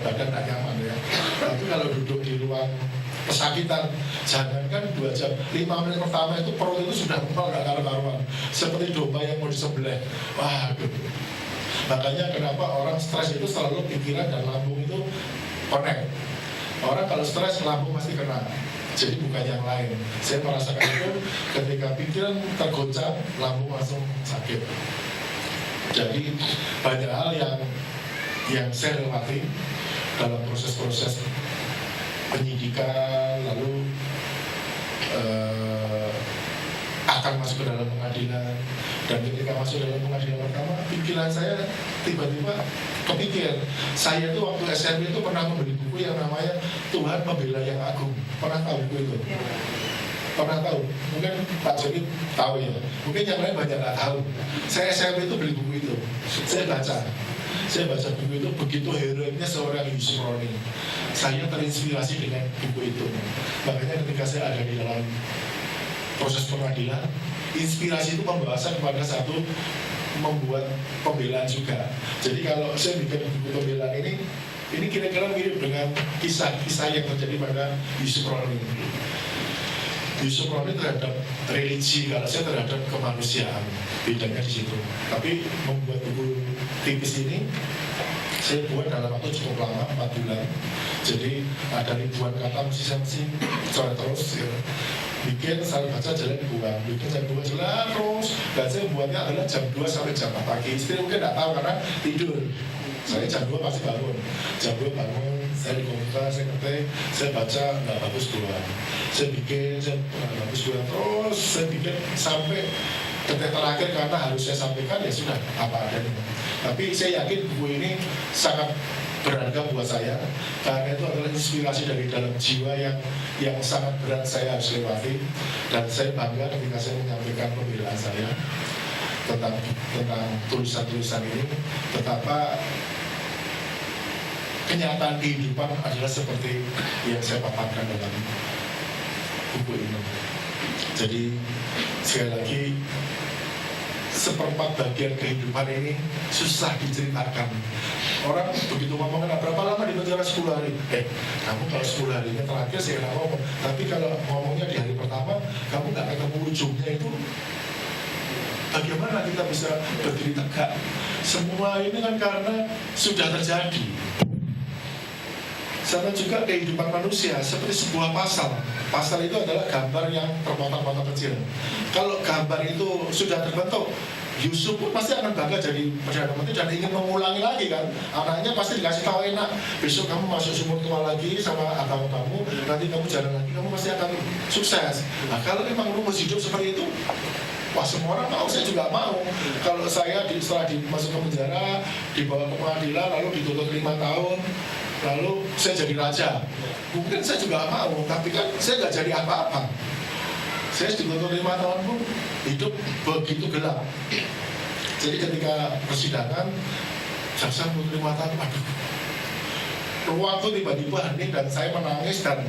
[SPEAKER 5] badan tak nyaman ya. Tapi kalau duduk di ruang pesakitan, jangankan 2 jam, 5 menit pertama itu perut itu sudah mual gak karuan, seperti domba yang mau disembelih. Waduh. Makanya kenapa orang stres itu selalu pikiran dan lambung itu connect. Orang kalau stres lambung pasti kena. Jadi bukan yang lain. Saya merasakan itu ketika pikiran tergoncang, lambung langsung sakit. Jadi banyak hal yang saya lewati dalam proses-proses penyidikan, lalu akan masuk ke dalam pengadilan. Dan ketika masuk dalam pengadilan pertama, pikiran saya tiba-tiba kepikir. Saya itu waktu SMP itu pernah membeli buku yang namanya Tuhan Pembela yang Agung. Pernah tahu buku itu? Pernah tahu? Mungkin Pak Joni tahu ya. Mungkin yang lain banyak nggak tahu. Saya SMP itu beli buku itu. Saya baca buku itu, begitu heroiknya seorang Yusuf Roni. Saya terinspirasi dengan buku itu. Makanya ketika saya ada di dalam proses pengadilan, inspirasi itu membawa saya kepada satu membuat pembelaan juga. Jadi kalau saya bikin buku pembelaan ini kira-kira mirip dengan kisah-kisah yang terjadi pada Yusuf Roni. Yusuf Roni terhadap religi, kalau saya terhadap kemanusiaan, bedanya di situ. Tapi membuat buku tipis ini saya buat dalam waktu cukup lama, 4 bulan. Jadi ada ribuan kata mesti coret terus ya. Bikin saya baca jalan buang, bikin jam 2 jalan terus. Dan saya buatnya adalah jam 2 sampai jam 4 pagi. Istri mungkin tidak tahu karena tidur. Saya jam 2 pasti bangun. Jam 2 bangun, saya di komputer, saya ngetik, saya baca, nggak bagus keluar. Saya bikin, nggak bagus keluar. Terus saya bikin sampai detik terakhir karena harus saya sampaikan ya sudah apa adanya. Tapi saya yakin buku ini sangat berharga buat saya karena itu adalah inspirasi dari dalam jiwa yang sangat berat saya harus lewati. Dan saya bangga ketika saya menyampaikan pembelaan saya tentang tulisan-tulisan ini, betapa kenyataan kehidupan adalah seperti yang saya paparkan dalam buku ini. Jadi sekali lagi, seperempat bagian kehidupan ini susah diceritakan. Orang begitu ngomongin, berapa lama di penjara? 10 hari. Kamu kalau 10 harinya terakhir saya nggak ngomong. Tapi kalau ngomongnya di hari pertama, kamu nggak ketemu ujungnya itu, bagaimana kita bisa berdiri tegak? Semua ini kan karena sudah terjadi. Sama juga kehidupan manusia seperti sebuah pasal. Pasal itu adalah gambar yang terpotong-potong kecil. Kalau gambar itu sudah terbentuk, Yusuf pun pasti akan bangga jadi Perdana Menteri dan ingin mengulangi lagi kan. Anaknya pasti dikasih tahu enak, besok kamu masuk sumur tua lagi sama abang kamu, nanti kamu jalan lagi, kamu pasti akan sukses. Nah kalau memang rumus hidup seperti itu, wah semua orang mau, saya juga mau. Kalau saya setelah masuk ke penjara, dibawa ke pengadilan, lalu dituntut 5 tahun, lalu saya jadi raja, mungkin saya juga mau, tapi kan saya nggak jadi apa-apa. Saya dituntut 5 tahun pun hidup begitu gelap. Jadi ketika persidangan, jaksa menuntut 5 tahun, aduh, ruang itu tiba-tiba hening dan saya menangis dan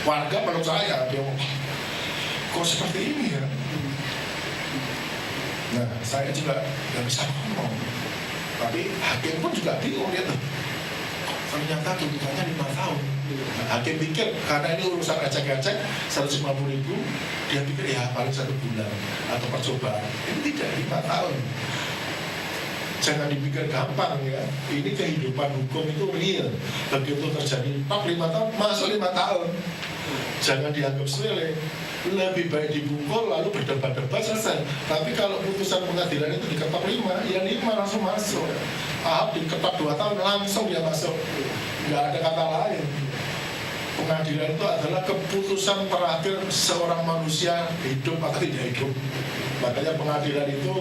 [SPEAKER 5] warga peluk saya, dia ngomong, kok seperti ini ya? Nah, saya juga nggak bisa ngomong. Tapi hakim pun juga bingung, lihat tuh. Ternyata tuntutannya 5 tahun. Nah, hakim pikir karena ini urusan ecek-ecek 150.000, dia pikir ya paling 1 bulan atau percobaan. Ini tidak 5 tahun. Jangan dipikir gampang ya. Ini kehidupan hukum itu real. Begitu terjadi 5 tahun, masuk 5 tahun. Jangan dianggap sepele. Lebih baik dibungkul lalu berdebat-debat selesai. Tapi kalau putusan pengadilan itu diketok 5, ya 5 langsung masuk. Ahok diketok 2 tahun langsung dia masuk. Nggak ada kata lain. Pengadilan itu adalah keputusan terakhir seorang manusia hidup atau tidak hidup. Makanya pengadilan itu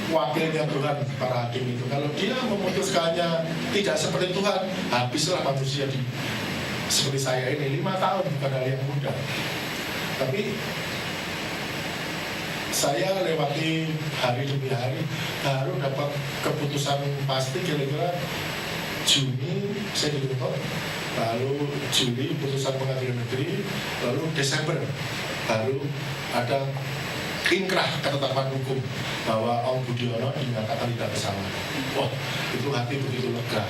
[SPEAKER 5] wakilnya Tuhan, para hakim itu. Kalau dia memutuskannya tidak seperti Tuhan, habislah manusia seperti saya ini 5 tahun, bukan hal yang mudah. Tapi saya lewati hari demi hari, baru dapat keputusan pasti kira-kira Juni saya dituntut, lalu Juli putusan pengadilan negeri, lalu Desember baru ada inkrah ketetapan hukum bahwa Om Budiono dinyatakan tidak bersalah. Wah, itu hati begitu lega,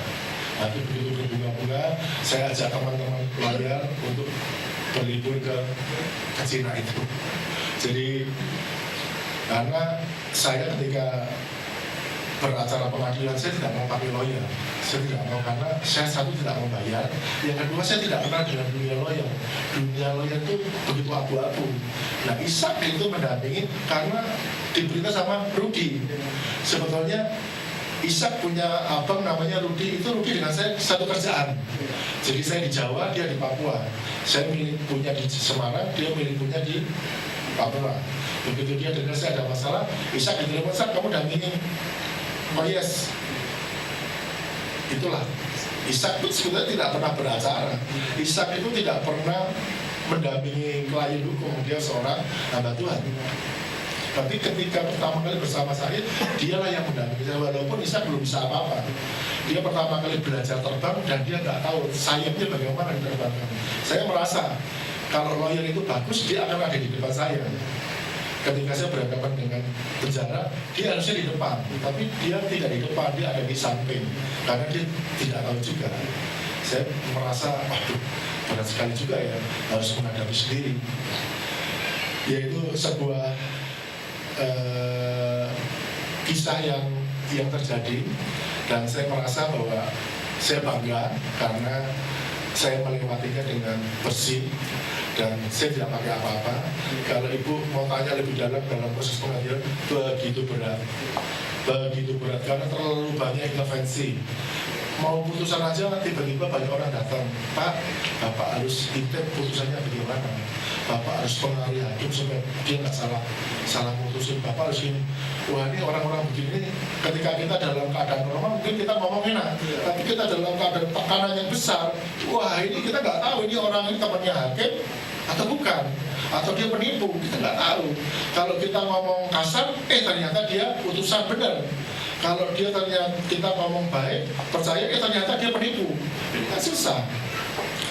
[SPEAKER 5] hati begitu berbunga-bunga. Saya ajak teman-teman lawyer untuk berlibur ke Cina itu. Jadi karena saya ketika beracara pengadilan, saya tidak mau pakai lawyer. Saya tidak mau karena saya satu tidak mau bayar. Yang kedua, saya tidak kenal dengan dunia lawyer. Dunia lawyer itu begitu abu-abu. Nah, Ishak itu mendampingi karena diberita sama Rudi. Sebetulnya Ishak punya abang namanya Rudi, itu Rudi dengan saya satu kerjaan. Jadi saya di Jawa, dia di Papua. Saya punya di Semarang, dia punya di Papua. Begitu dia dengar saya ada masalah, Ishak ditelepon, Ishak kamu dampingi. Oh yes. Itulah. Ishak itu sebenarnya tidak pernah beracara. Ishak itu tidak pernah mendampingi klien hukum, dia seorang hamba Tuhan. Tapi ketika pertama kali bersama saya, dialah yang mendampingi saya, walaupun Ishak belum bisa apa-apa. Dia pertama kali belajar terbang dan dia nggak tahu sayapnya bagaimana diterbangkan. Saya merasa kalau lawyer itu bagus, dia akan ada di depan saya. Ketika saya berhadapan dengan penjara, dia harusnya di depan, tapi dia tidak di depan, dia ada di samping, karena dia tidak tahu juga. Saya merasa, waduh, berat sekali juga ya, harus menghadapi sendiri. Yaitu sebuah kisah yang terjadi, dan saya merasa bahwa saya bangga karena saya melewatinya dengan bersih dan saya tidak pakai apa-apa. Kalau ibu mau tanya lebih dalam proses pengadilan, begitu berat karena terlalu banyak intervensi. Mau putusan aja tiba-tiba banyak orang datang, Pak, Bapak harus intip putusannya bagaimana, Bapak harus pengaruhi hakim supaya dia nggak salah mutusin, Bapak harus ini. Wah, ini orang-orang begini, ketika kita dalam keadaan normal mungkin kita ngomong enak, tapi kita dalam keadaan tekanan yang besar, wah ini kita nggak tahu ini orang ini temannya hakim atau bukan, atau dia penipu, kita nggak tahu. Kalau kita ngomong kasar, ternyata dia putusan benar. Kalau dia ternyata kita ngomong baik, percaya ternyata dia penipu. Ini kan susah.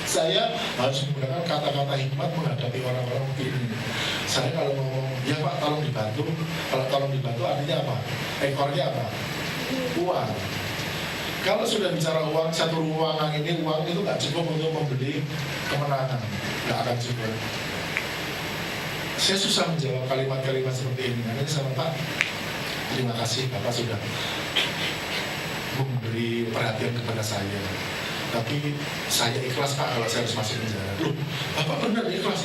[SPEAKER 5] Saya harus menggunakan kata-kata hikmat menghadapi orang-orang begini. Saya kalau ngomong, ya Pak tolong dibantu. Kalau tolong dibantu artinya apa? Ekornya apa? Uang. Kalau sudah bicara uang, satu ruangan ini uang itu nggak cukup untuk membeli kemenangan, nggak akan cukup. Saya susah menjawab kalimat-kalimat seperti ini. Karena sama Pak, terima kasih Bapak sudah memberi perhatian kepada saya. Tapi saya ikhlas Pak kalau saya harus masuk penjara. Loh, Bapak benar ikhlas?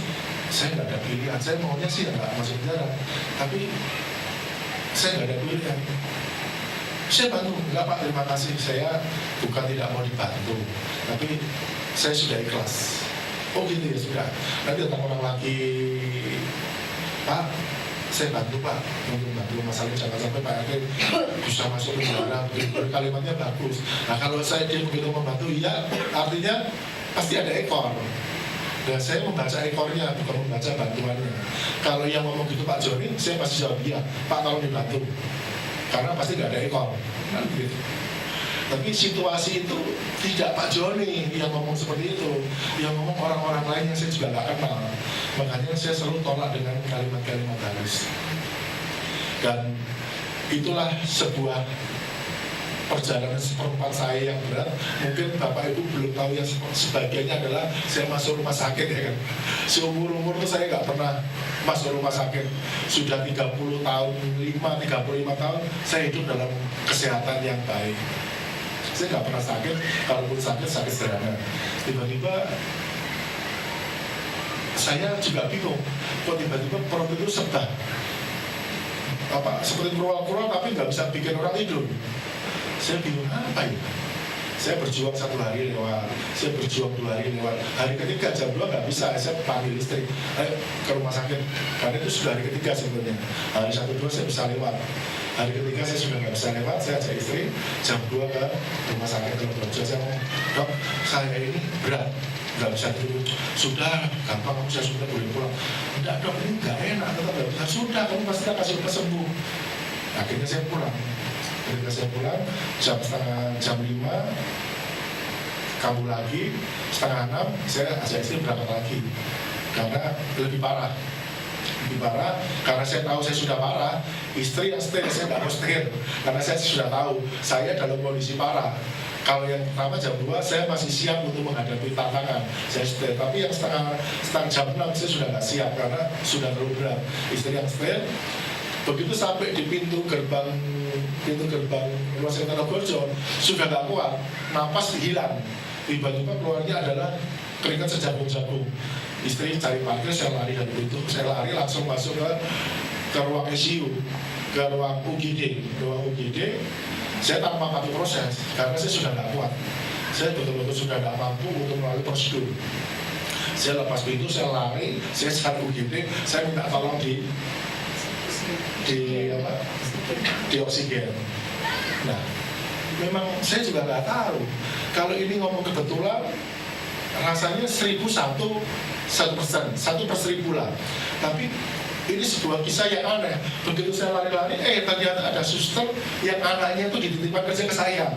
[SPEAKER 5] Saya nggak ada pilihan. Saya maunya sih nggak masuk penjara. Tapi saya nggak ada pilihan. Saya bantu, enggak Pak, terima kasih. Saya bukan tidak mau dibantu, tapi saya sudah ikhlas. Oh gitu ya, sudah. Nanti datang orang lagi, Pak, saya bantu Pak, untuk bantu masalah jangan sampai Pak RT bisa masuk penjara. Kalimatnya bagus. Nah kalau dia begitu membantu, ya artinya pasti ada ekor. Dan saya membaca ekornya, bukan membaca bantuannya. Kalau yang ngomong gitu Pak Joni, saya pasti jawab iya, Pak tolong dibantu. Karena pasti nggak ada ekor, kan gitu. Tapi situasi itu tidak Pak Joni yang ngomong seperti itu, yang ngomong orang-orang lain yang saya juga nggak kenal. Makanya saya selalu tolak dengan kalimat-kalimat halus. Dan itulah sebuah perjalanan seperempat saya yang berat. Mungkin Bapak Ibu belum tahu yang sebagiannya adalah saya masuk rumah sakit ya kan. Seumur-umur itu saya nggak pernah masuk rumah sakit. Sudah 30 tahun, 35 tahun saya hidup dalam kesehatan yang baik. Saya nggak pernah sakit, kalaupun sakit sederhana. Tiba-tiba saya juga bingung, kok tiba-tiba perut itu sebah. Seperti kerual-kerual tapi nggak bisa bikin orang tidur. Saya bingung apa ya? Saya berjuang 1 hari lewat, saya berjuang 2 hari lewat. Hari ketiga jam 2 nggak bisa, saya panggil istri, ayo ke rumah sakit. Karena itu sudah hari ketiga sebenarnya. Hari 1, 2 saya bisa lewat. Hari ketiga saya sudah nggak bisa lewat, saya ajak istri jam 2 ke rumah sakit ke dokter. Saya ngomong, dok, saya ini berat, nggak bisa tidur. Sudah, gampang, saya sudah boleh pulang. Enggak dok, ini nggak enak, tetap nggak bisa. Sudah, kamu pasti akan sudah sembuh. Akhirnya saya pulang. Ketika saya pulang, jam 5 kabur lagi, 5:30 saya ajak istri berangkat lagi karena lebih parah karena saya tahu saya sudah parah. Istri yang setir, saya nggak mau setir karena saya sudah tahu saya dalam kondisi parah. Kalau yang pertama jam 2 saya masih siap untuk menghadapi tantangan, saya setir. Tapi yang setengah jam 6 saya sudah nggak siap karena sudah terlalu berat. Istri yang setir. Begitu sampai di pintu gerbang Rumah Sakit Tanogorjo sudah nggak kuat, napas hilang. Tiba-tiba keluarnya adalah keringat sejagung-jagung. Istri cari parkir, saya lari dari pintu, saya lari langsung masuk ke ruang ICU, ke ruang UGD. Saya tanpa pakai proses karena saya sudah nggak kuat. Saya betul-betul sudah nggak mampu untuk melalui prosedur. Saya lepas pintu, saya lari, saya cari UGD, saya minta tolong di oksigen. Nah, memang saya juga nggak tahu kalau ini ngomong kebetulan rasanya 1.001%, 1/1000 lah. Tapi ini sebuah kisah yang aneh. Begitu saya lari-lari, ternyata ada suster yang anaknya itu dititipkan kerja ke saya.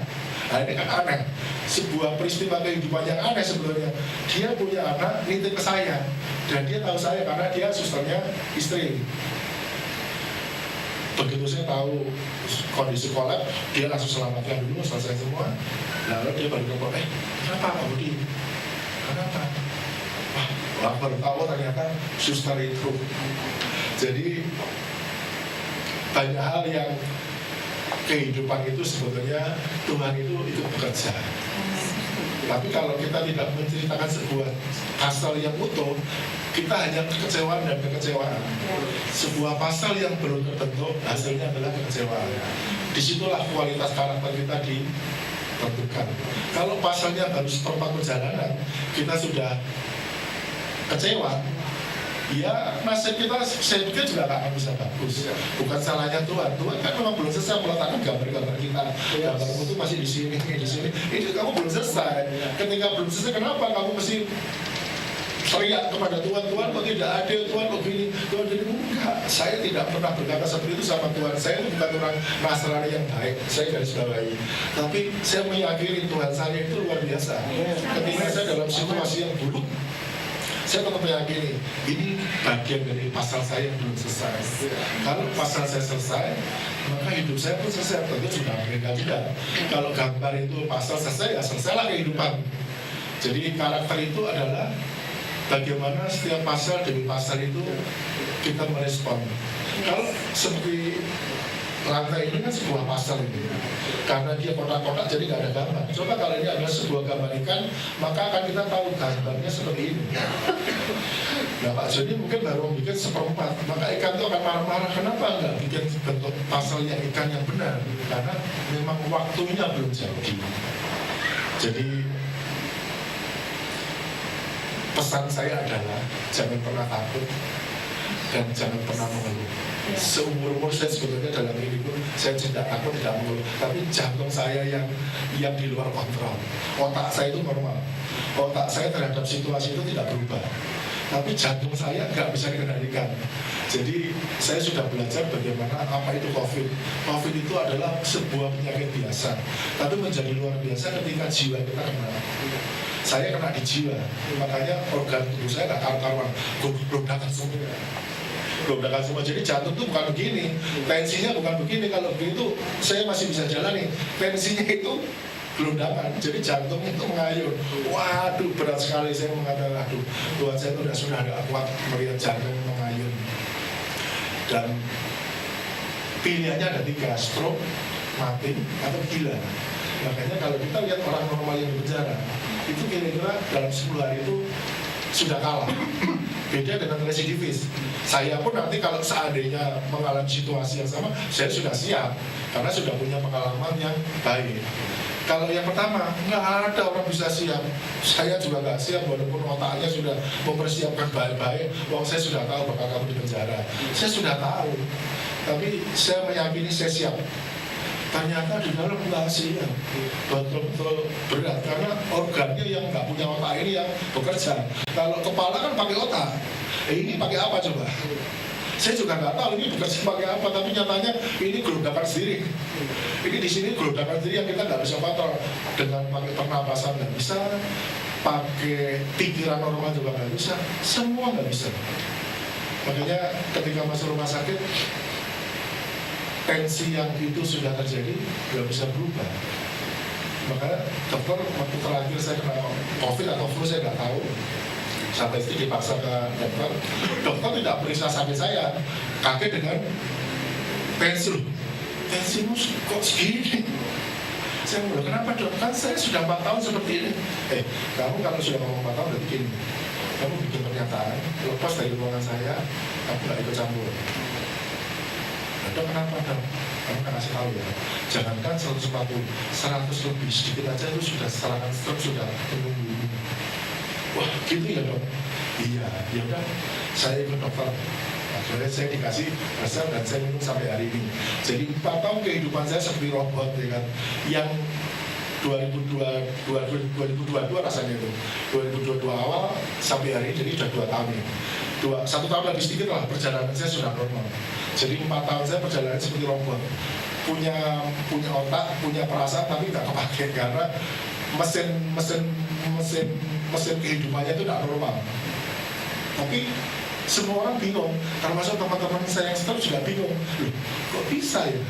[SPEAKER 5] Nah ini kan aneh, sebuah peristiwa kehidupan yang aneh sebenarnya. Dia punya anak nitip ke saya dan dia tahu saya karena dia susternya istri. Begitu saya tahu kondisi kolap, dia langsung selamatkan dulu, selesai semua. Lalu dia baru ngomong, kenapa Pak Budi? Kenapa? Wah, baru tahu ternyata suster itu. Jadi banyak hal yang kehidupan itu sebetulnya Tuhan itu ikut bekerja. Tapi kalau kita tidak menceritakan sebuah pasal yang utuh, kita hanya kekecewaan dan kekecewaan. Sebuah pasal yang belum terbentuk, hasilnya adalah kekecewaan. Disitulah kualitas karakter kita ditentukan. Kalau pasalnya baru seperempat perjalanan, kita sudah kecewa, ya nasib kita saya pikir juga nggak akan bisa bagus. Bukan salahnya Tuhan. Tuhan kan memang belum selesai meletakkan gambar-gambar kita. Gambarmu itu masih di sini. Ini kamu belum selesai. Ketika belum selesai, kenapa kamu mesti teriak kepada Tuhan, Tuhan kok tidak adil, Tuhan kok gini, Tuhan jadi enggak. Saya tidak pernah berkata seperti itu sama Tuhan. Saya itu bukan orang Nasrani yang baik, saya garis bawahi. Tapi saya meyakini Tuhan saya itu luar biasa. Ketika saya dalam situasi yang buruk, saya tetap meyakini ini bagian dari pasal saya yang belum selesai. Kalau pasal saya selesai, maka hidup saya pun selesai. Tentu sudah berbeda juga. Kalau gambar itu pasal selesai, ya selesailah kehidupan. Jadi karakter itu adalah bagaimana setiap pasal demi pasal itu kita merespon. Kalau seperti rantai ini kan sebuah pasal ini, karena dia kotak-kotak jadi nggak ada gambar. Coba kalau ini adalah sebuah gambar ikan, maka akan kita tahu gambarnya seperti ini. Nah Pak Joni mungkin baru bikin seperempat, maka ikan itu akan marah-marah. Kenapa nggak bikin bentuk pasal yang ikan yang benar? Karena memang waktunya belum jadi. Jadi pesan saya adalah jangan pernah takut dan jangan pernah mengeluh. Seumur-umur saya sebetulnya dalam ini pun saya tidak takut, tidak mengeluh. Tapi jantung saya yang di luar kontrol. Otak saya itu normal. Otak saya terhadap situasi itu tidak berubah. Tapi jantung saya nggak bisa dikendalikan. Jadi saya sudah belajar bagaimana apa itu COVID. COVID itu adalah sebuah penyakit biasa. Tapi menjadi luar biasa ketika jiwa kita kena. Saya kena di jiwa, makanya organ tubuh saya nggak karu-karuan, gelondakan semua. Jadi jantung itu bukan begini, tensinya bukan begini. Kalau begitu saya masih bisa jalan nih. Tensinya itu gelondakan, jadi jantung itu mengayun. Waduh, berat sekali. Saya mengatakan, aduh, Tuhan saya itu sudah agak kuat melihat jantung mengayun. Dan pilihannya ada 3, stroke, mati, atau gila. Makanya kalau kita lihat orang normal yang di penjara, itu kira-kira dalam 10 hari itu sudah kalah. Beda dengan residivis. Saya pun nanti kalau seandainya mengalami situasi yang sama, saya sudah siap karena sudah punya pengalaman yang baik. Kalau yang pertama, nggak ada orang bisa siap. Saya juga nggak siap walaupun otaknya sudah mempersiapkan baik-baik. Wong saya sudah tahu bakal kamu di penjara. Saya sudah tahu. Tapi saya meyakini saya siap. Ternyata di dalam nggak siap, betul-betul berat karena organnya yang nggak punya otak ini yang bekerja. Kalau kepala kan pakai otak, ini pakai apa coba? Saya juga nggak tahu ini bekerja pakai apa, tapi nyatanya ini gelondakan sendiri. Ini di sini gelondakan sendiri yang kita nggak bisa kontrol. Dengan pakai pernapasan nggak bisa, pakai pikiran normal juga nggak bisa, semua nggak bisa. Makanya ketika masuk rumah sakit, tensi yang itu sudah terjadi nggak bisa berubah. Makanya dokter waktu terakhir saya kena COVID atau flu saya nggak tahu. Sampai itu dipaksa ke dokter. Dokter tidak periksa sakit saya. Kaget dengan tensi. Tensimu kok segini? Saya bilang, kenapa dok? Kan saya sudah 4 tahun seperti ini. Kamu kalau sudah ngomong 4 tahun berarti gini. Kamu bikin pernyataan, lepas dari ruangan saya, kamu nggak ikut campur. Dok, kenapa dok? Kamu kan kasih tahu ya, jangankan 140, 100 lebih sedikit aja itu sudah serangan stroke sudah menunggu. Wah gitu ya dok? Iya, ya udah saya ikut dokter. Akhirnya saya dikasih resep dan saya minum sampai hari ini. Jadi 4 tahun kehidupan saya seperti robot ya kan. Yang 2022 rasanya itu 2022 awal sampai hari ini jadi sudah 2 tahun ya. 1 tahun lebih sedikit lah perjalanan saya sudah normal. Jadi 4 tahun saya perjalanan seperti robot, punya otak, punya perasaan tapi nggak kepake karena mesin kehidupannya itu tidak normal. Tapi semua orang bingung, termasuk teman-teman saya yang setel juga bingung. Loh, kok bisa ya?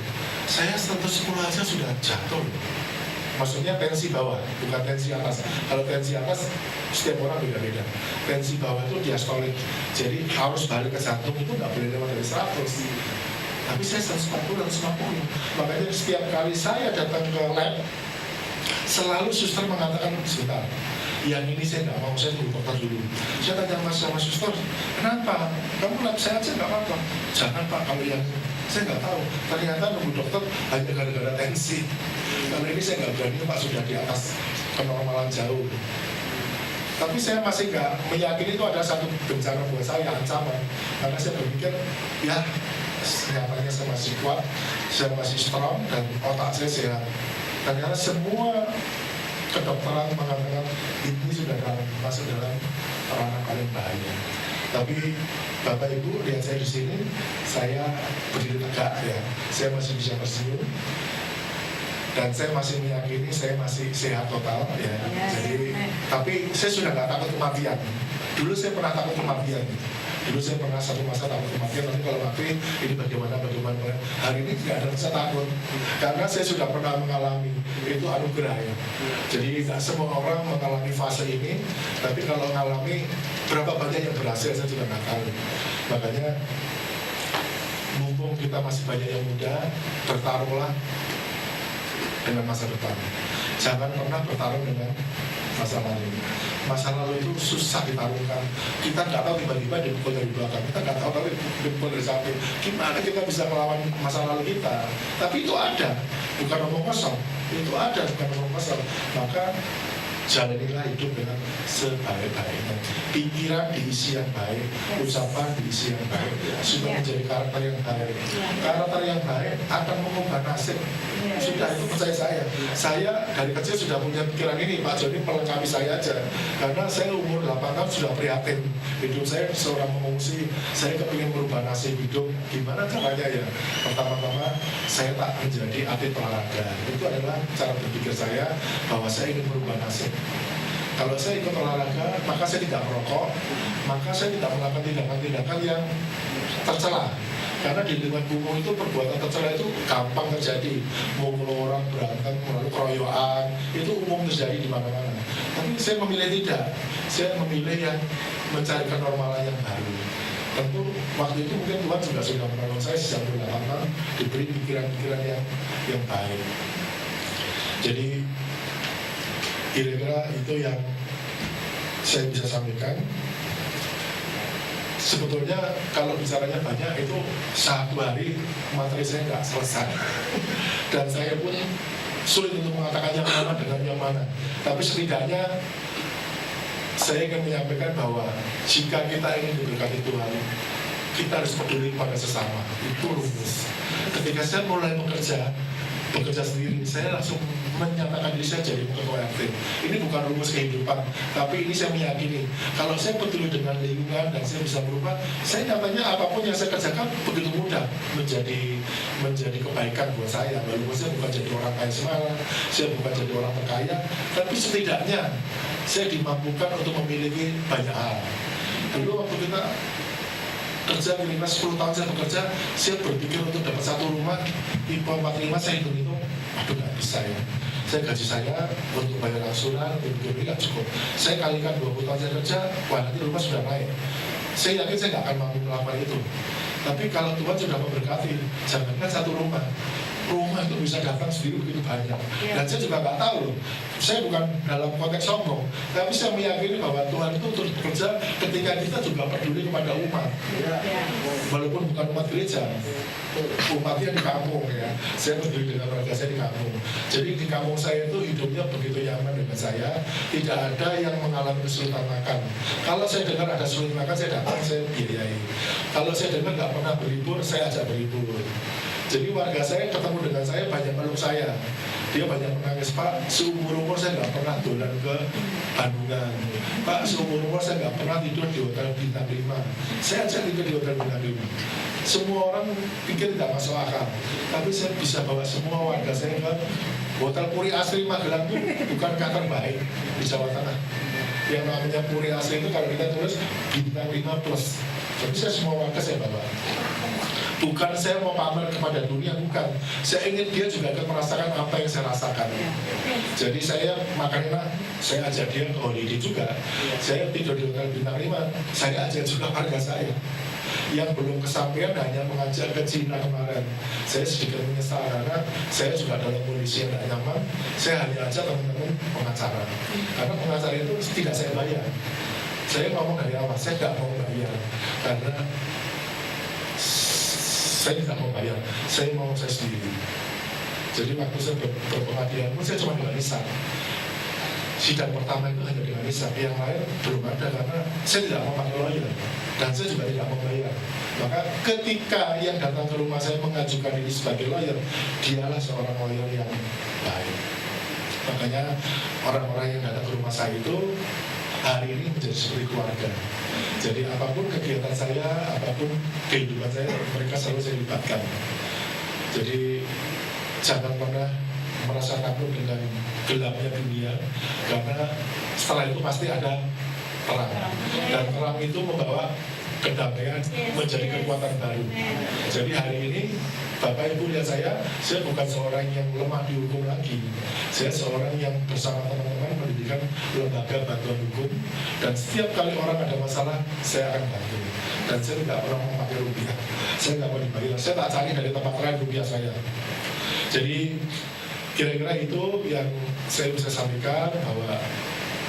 [SPEAKER 5] Saya 110 aja sudah jatuh. Maksudnya tensi bawah, bukan tensi atas. Kalau tensi atas, setiap orang beda-beda. Tensi bawah itu diastolik. Jadi harus balik ke jantung itu nggak boleh lewat dari 100. Tapi saya 140 dan 150. Makanya setiap kali saya datang ke lab, selalu suster mengatakan, sebentar, yang ini saya nggak mau, saya tunggu dokter dulu. Saya tanya sama suster, kenapa? Kamu lab saya aja nggak apa-apa. Jangan pak, kalau yang saya nggak tahu. Ternyata nunggu dokter hanya gara-gara tensi. Kalau ini saya nggak berani pak, sudah di atas kenormalan jauh. Tapi saya masih nggak meyakini itu ada satu bencana buat saya, ancaman. Karena saya berpikir, ya nyatanya saya masih kuat, saya masih strong, dan otak saya sehat. Ternyata semua kedokteran mengatakan ini sudah masuk dalam ranah paling bahaya. Tapi Bapak Ibu lihat saya di sini, saya berdiri tegak ya, saya masih bisa tersenyum, dan saya masih meyakini saya masih sehat total ya. Jadi, tapi saya sudah nggak takut kematian. 2 Dulu saya pernah takut kematian. Dulu saya pernah satu masa takut kematian, tapi kalau mati ini bagaimana. Hari ini tidak ada rasa takut, karena saya sudah pernah mengalami, itu anugerah ya. Jadi tidak semua orang mengalami fase ini, tapi kalau mengalami berapa banyak yang berhasil saya juga nggak tahu. Makanya mumpung kita masih banyak yang muda, bertarunglah dengan masa depan. Jangan pernah bertarung dengan masa lalu. Masa lalu itu susah ditarungkan. Kita nggak tahu tiba-tiba dipukul dari belakang. Kita nggak tahu tapi dipukul dari samping. Gimana kita bisa melawan masa lalu kita? Tapi itu ada, bukan omong kosong. Itu ada, bukan omong kosong. Maka jalanilah hidup dengan sebaik-baiknya. Pikiran diisi yang baik, ucapan diisi yang baik, sudah menjadi karakter yang baik. Karakter yang baik akan mengubah nasib. Sudah, itu percaya saya. Saya dari kecil sudah punya pikiran ini. Pak Joni melengkapi saya aja. Karena saya umur 8 tahun sudah prihatin. Hidup saya seorang mengungsi. Saya kepingin merubah nasib hidup. Gimana caranya ya? Pertama-tama saya tak menjadi atlet olahraga. Itu adalah cara berpikir saya bahwa saya ingin merubah nasib. Kalau saya ikut olahraga, maka saya tidak merokok, maka saya tidak melakukan tindakan-tindakan yang tercela. Karena di lingkungan kumuh itu perbuatan tercela itu gampang terjadi. Mukul orang, berantem, melalui keroyokan, itu umum terjadi di mana-mana. Tapi saya memilih tidak. Saya memilih yang mencari kenormalan yang baru. Tentu waktu itu mungkin Tuhan juga sudah menolong saya sejak 8 tahun, diberi pikiran-pikiran yang baik. Jadi kira-kira itu yang saya bisa sampaikan. Sebetulnya kalau bicaranya banyak itu satu hari materi saya nggak selesai. Dan saya pun sulit untuk mengatakan yang mana dengan yang mana. Tapi setidaknya saya ingin menyampaikan bahwa jika kita ingin diberkati Tuhan, kita harus peduli pada sesama. Itu rumus. Ketika saya mulai bekerja sendiri, saya langsung menyatakan diri saya jadi ketua RT. Ini bukan rumus kehidupan, tapi ini saya meyakini kalau saya peduli dengan lingkungan dan saya bisa berubah, saya nyatanya apapun yang saya kerjakan begitu mudah menjadi kebaikan buat saya. Walaupun saya bukan jadi orang kaya semalam, saya bukan jadi orang terkaya, tapi setidaknya saya dimampukan untuk memiliki banyak hal. Dulu waktu kita kerja kira-kira 10 tahun saya bekerja, saya berpikir untuk dapat satu rumah tipe 45, saya hitung-hitung, aduh nggak bisa ya. Saya gaji saya untuk bayar angsuran, untuk ini nggak cukup. Saya kalikan 20 tahun saya kerja, wah nanti rumah sudah naik. Saya yakin saya nggak akan mampu melakukan itu. Tapi kalau Tuhan sudah memberkati, jangankan satu rumah itu bisa datang sendiri begitu banyak. Dan saya juga nggak tahu loh, saya bukan dalam konteks sombong, tapi saya meyakini bahwa Tuhan itu terus bekerja ketika kita juga peduli kepada umat. Walaupun bukan umat gereja, umatnya di kampung ya. Saya peduli dengan warga saya di kampung. Jadi di kampung saya itu hidupnya begitu nyaman dengan saya, tidak ada yang mengalami kesulitan makan. Kalau saya dengar ada kesulitan makan, saya datang, saya biayai. Kalau saya dengar nggak pernah berlibur, saya ajak berlibur. Jadi warga saya ketemu dengan saya banyak meluk saya. Dia banyak menangis, Pak, seumur-umur saya nggak pernah dolan ke Bandungan. Pak, seumur-umur saya nggak pernah tidur di hotel bintang 5. Saya ajak tidur di hotel bintang 5. Semua orang pikir tidak masuk akal. Tapi saya bisa bawa semua warga saya ke Hotel Puri Asri Magelang itu bukan kata terbaik di Jawa Tengah. Yang namanya Puri Asri itu kalau kita tulis bintang 5 plus. Jadi saya semua warga saya bawa. Bukan saya mau pamer kepada dunia, bukan. Saya ingin dia juga akan merasakan apa yang saya rasakan. Jadi saya makanya saya ajak dia ke holiday juga. Saya tidur di hotel bintang 5, saya ajak juga warga saya. Yang belum kesampaian hanya mengajak ke Cina kemarin. Saya sedikit menyesal karena saya juga dalam kondisi yang tidak nyaman. Saya hanya ajak teman-teman pengacara. Karena pengacara itu tidak saya bayar. Saya ngomong dari awal, saya tidak mau bayar. Karena saya tidak mau bayar, saya mau saya sendiri. Jadi waktu saya berpengadilan pun saya cuma dengan lisan. Sidang pertama itu hanya dengan lisan, yang lain belum ada karena saya tidak mau pakai lawyer dan saya juga tidak mau bayar. Maka ketika yang datang ke rumah saya mengajukan diri sebagai lawyer, dialah seorang lawyer yang baik. Makanya orang-orang yang datang ke rumah saya itu hari ini menjadi seperti keluarga. Jadi apapun kegiatan saya, apapun kehidupan saya, mereka selalu saya libatkan. Jadi jangan pernah merasa takut dengan gelapnya dunia, karena setelah itu pasti ada terang. Dan terang itu membawa kedamaian menjadi kekuatan baru. Jadi hari ini Bapak Ibu lihat saya bukan seorang yang lemah dihukum lagi. Saya seorang yang bersama teman-teman mendirikan lembaga bantuan hukum, dan setiap kali orang ada masalah saya akan bantu. Dan saya tidak pernah memakai rupiah. Saya nggak mau dibayar. Saya tak cari dari tempat lain rupiah saya. Jadi kira-kira itu yang saya bisa sampaikan, bahwa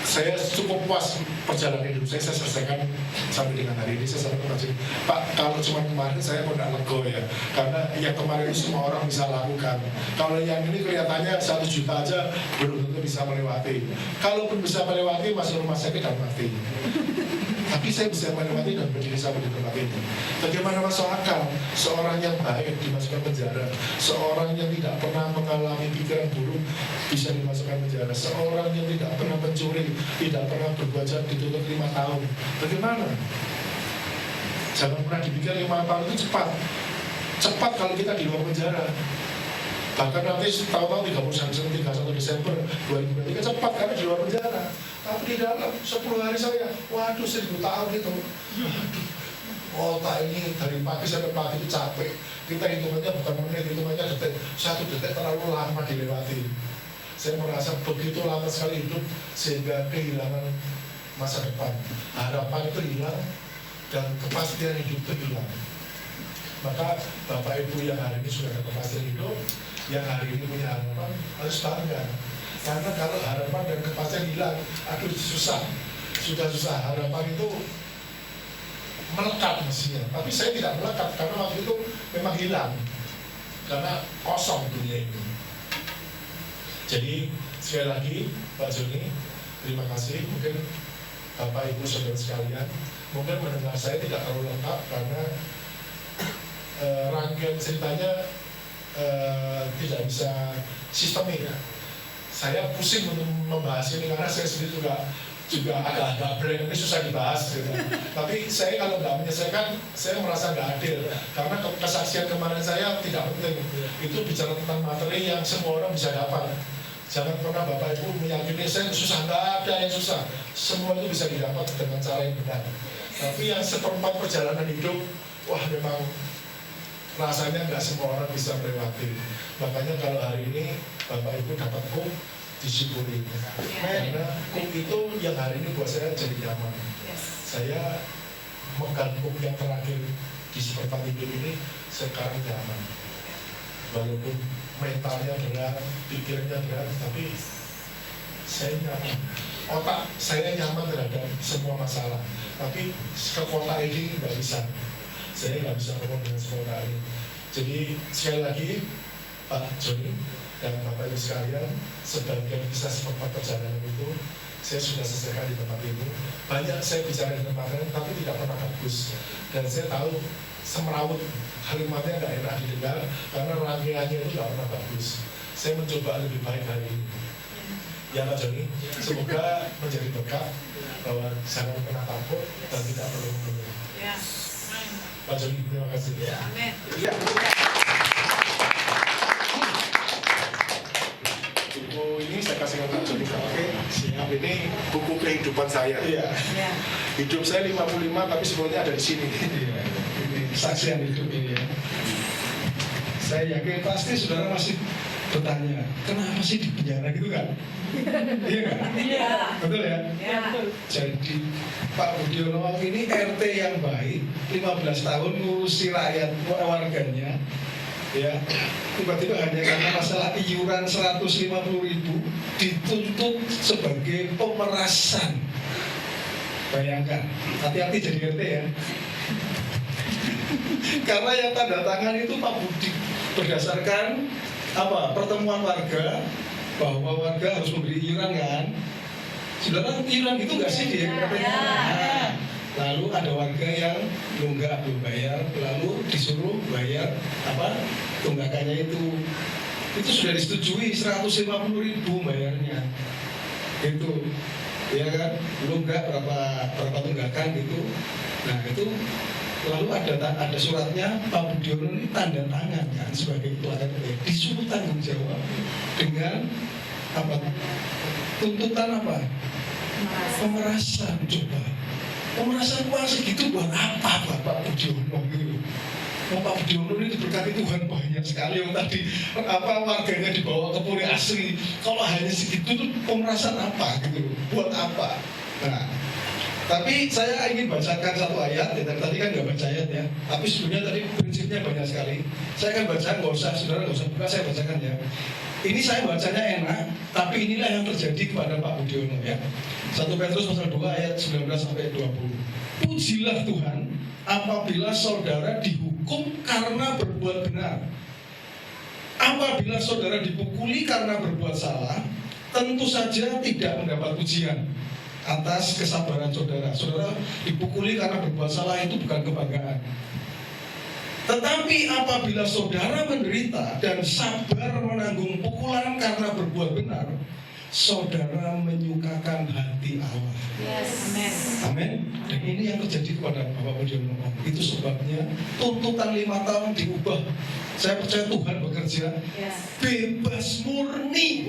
[SPEAKER 5] saya cukup puas perjalanan hidup saya selesaikan sampai dengan hari ini. Saya sampaikan ke Pak, kalau cuma kemarin saya pun tidak lego ya, karena yang kemarin itu semua orang bisa lakukan. Kalau yang ini kelihatannya 1 juta aja belum tentu bisa melewati. Kalaupun bisa melewati, masuk rumah sakit dan mati. Tapi saya bisa melewati dan berdiri sampai di tempat ini. Bagaimana masuk akal seorang yang baik dimasukkan penjara, seorang yang tidak pernah mengalami pikiran buruk bisa dimasukkan penjara, seorang yang tidak pernah mencuri, tidak pernah berbuat jahat dituntut 5 tahun. Bagaimana? Jangan pernah dipikir 5 tahun itu cepat. Cepat kalau kita di luar penjara. Bahkan nanti tahu-tahu 31 Desember 2023 cepat karena di luar penjara. Tapi di dalam 10 hari saya, waduh 1000 tahun itu. Otak ini dari pagi sampai pagi itu capek. Kita hitungannya bukan menit, hitungannya detik. 1 detik terlalu lama dilewati. Saya merasa begitu lama sekali hidup sehingga kehilangan masa depan. Harapan itu hilang dan kepastian hidup itu hilang. Maka Bapak Ibu yang hari ini sudah ada kepastian hidup, yang hari ini punya harapan, harus bangga. Karena kalau harapan dan kepastian hilang, aduh susah. Sudah susah, harapan itu melekat mestinya. Tapi saya tidak melekat karena waktu itu memang hilang. Karena kosong dunia ini. Jadi sekali lagi Pak Joni, terima kasih. Mungkin Bapak Ibu saudara sekalian, mungkin mendengar saya tidak terlalu lengkap karena rangkaian ceritanya tidak bisa sistemik. Saya pusing untuk membahas ini karena saya sendiri juga agak blank, ini susah dibahas gitu. Tapi saya kalau nggak menyelesaikan, saya merasa nggak adil karena kesaksian kemarin saya tidak penting. Itu bicara tentang materi yang semua orang bisa dapat. Jangan pernah Bapak Ibu meyakini saya susah, nggak ada yang susah. Semua itu bisa didapat dengan cara yang benar. Tapi yang seperempat perjalanan hidup, wah memang rasanya nggak semua orang bisa melewati. Makanya kalau hari ini Bapak Ibu dapat kum, disyukuri. Karena kum itu yang hari ini buat saya jadi nyaman. Saya megang kum yang terakhir di seperempat hidup ini sekarang nyaman. Walaupun mentalnya berat, pikirnya berat, tapi saya nyaman. Otak saya nyaman terhadap semua masalah. Tapi ke kota ini nggak bisa. Saya nggak bisa ngomong dengan semua ini. Jadi sekali lagi Pak Joni dan Bapak Ibu sekalian, sebagian kisah seperempat perjalanan itu saya sudah selesaikan di tempat ini. Banyak saya bicara di tempat lain, tapi tidak pernah bagus. Dan saya tahu semrawut kalimatnya nggak enak didengar karena rangkaiannya itu nggak pernah bagus. Saya mencoba lebih baik hari ini. Ya Pak Joni, semoga menjadi berkah bahwa jangan pernah takut dan tidak perlu menunggu. Pak Joni, terima kasih.
[SPEAKER 1] Amin.
[SPEAKER 5] Buku ini saya kasih ke Pak Joni. Oke, siap. Ini buku kehidupan saya.
[SPEAKER 3] Iya.
[SPEAKER 5] Hidup saya 55, tapi sebenarnya ada di sini.
[SPEAKER 3] Iya. Ini saksian hidup ini ya. Saya yakin pasti saudara masih bertanya, kenapa sih di penjara gitu kan? Iya kan?
[SPEAKER 1] Iya.
[SPEAKER 3] Betul ya?
[SPEAKER 1] Ya.
[SPEAKER 3] Jadi Pak Budiono ini RT yang baik, 15 tahun ngurusi rakyat warganya, ya tiba-tiba hanya karena masalah iuran 150.000 dituntut sebagai pemerasan. Bayangkan, hati-hati jadi RT ya. Karena yang tanda tangan itu Pak Budi berdasarkan apa pertemuan warga bahwa warga harus memberi iuran kan. Saudara iuran itu nggak sih di RT? Nah, lalu ada warga yang nunggak belum bayar, lalu disuruh bayar apa tunggakannya itu sudah disetujui 150.000 bayarnya itu ya kan, belum nggak berapa tunggakan gitu. Nah itu lalu ada suratnya Pak Budiono ini tanda tangan kan sebagai ketua RT, disuruh tanggung jawab dengan apa tuntutan apa Pemerasan coba. Pemerasan uang segitu buat apa Bapak Budiono gitu? Bapak Budiono ini diberkati Tuhan banyak sekali yang tadi warganya dibawa ke Puri Asri. Kalau hanya segitu tuh pemerasan apa gitu? Buat apa? Nah, tapi saya ingin bacakan satu ayat ya, tadi kan nggak baca ayat ya. Tapi sebenarnya tadi prinsipnya banyak sekali. Saya akan baca, saudara nggak usah buka, saya bacakan ya. Ini saya bacanya enak, tapi inilah yang terjadi kepada Pak Budiono ya. 1 Petrus pasal 2 ayat 19 sampai 20. Pujilah Tuhan apabila saudara dihukum karena berbuat benar. Apabila saudara dipukuli karena berbuat salah, tentu saja tidak mendapat pujian atas kesabaran saudara. Saudara dipukuli karena berbuat salah itu bukan kebanggaan. Tetapi apabila saudara menderita dan sabar menanggung pukulan karena berbuat benar, saudara menyukakan hati Allah. Amin. Dan ini yang terjadi kepada Bapak Budiono. Itu sebabnya tuntutan 5 tahun diubah. Saya percaya Tuhan bekerja bebas murni.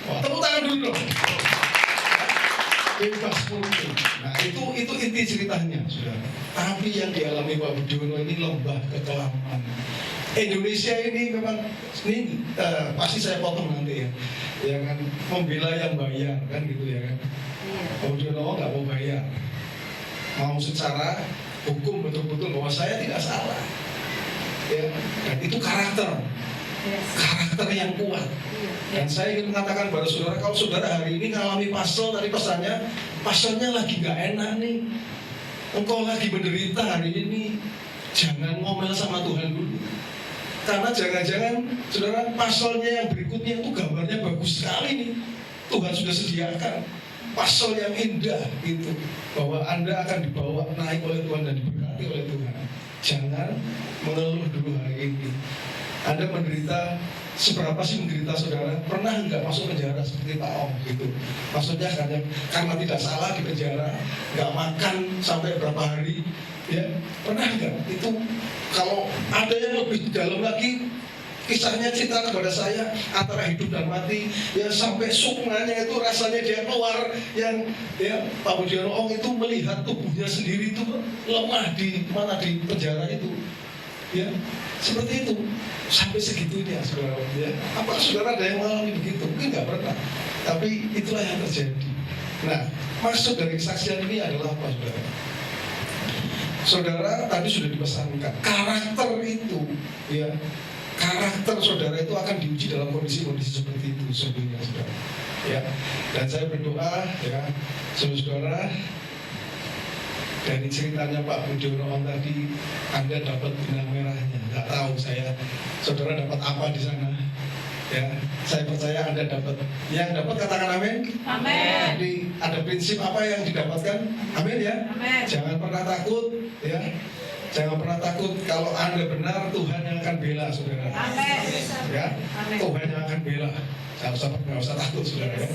[SPEAKER 3] Wah, tepuk tangan dulu dong. Bebas murni. Nah itu inti ceritanya, saudara. Tapi yang dialami Pak Budiono ini lembah kekelaman. Indonesia ini memang pasti saya potong nanti ya kan, membela yang bayar kan gitu ya kan. Pak Budiono nggak mau bayar, mau secara hukum betul-betul bahwa saya tidak salah. Ya, dan itu karakter yang kuat. Dan saya ingin mengatakan kepada saudara, kalau saudara hari ini mengalami pasal tadi pasalnya lagi nggak enak nih, engkau lagi menderita hari ini, jangan ngomel sama Tuhan dulu. Karena jangan-jangan saudara pasalnya yang berikutnya itu gambarnya bagus sekali nih. Tuhan sudah sediakan pasal yang indah gitu, bahwa Anda akan dibawa naik oleh Tuhan dan diberkati oleh Tuhan. Jangan mengeluh dulu hari ini. Anda menderita, seberapa sih menderita saudara? Pernah nggak masuk penjara seperti Pak Om gitu? Maksudnya karena tidak salah di penjara, nggak makan sampai berapa hari, ya pernah nggak? Itu kalau ada yang lebih dalam lagi, kisahnya cerita kepada saya antara hidup dan mati, ya sampai sukmanya itu rasanya dia keluar, yang ya Pak Budiono Ong itu melihat tubuhnya sendiri itu lemah di penjara itu, ya seperti itu. Sampai segitunya saudara ya. Apakah saudara ada yang mengalami begitu? Mungkin nggak pernah. Tapi itulah yang terjadi. Nah, maksud dari kesaksian ini adalah apa saudara? Saudara tadi sudah dipesankan, karakter itu ya, karakter saudara itu akan diuji dalam kondisi-kondisi seperti itu sebenarnya saudara. Ya. Dan saya berdoa ya, saudara, dari ceritanya Pak Budiono tadi, Anda dapat benang merahnya. Nggak tahu saya, saudara dapat apa di sana? Ya, saya percaya Anda dapat. Yang dapat katakan amin.
[SPEAKER 1] Amin.
[SPEAKER 3] Jadi ada prinsip apa yang didapatkan? Amin ya.
[SPEAKER 1] Amin.
[SPEAKER 3] Jangan pernah takut, ya. Jangan pernah takut. Kalau Anda benar, Tuhan yang akan bela saudara.
[SPEAKER 1] Amin.
[SPEAKER 3] Ya,
[SPEAKER 1] Amin.
[SPEAKER 3] Tuhan yang akan bela. Nggak usah takut saudara ya.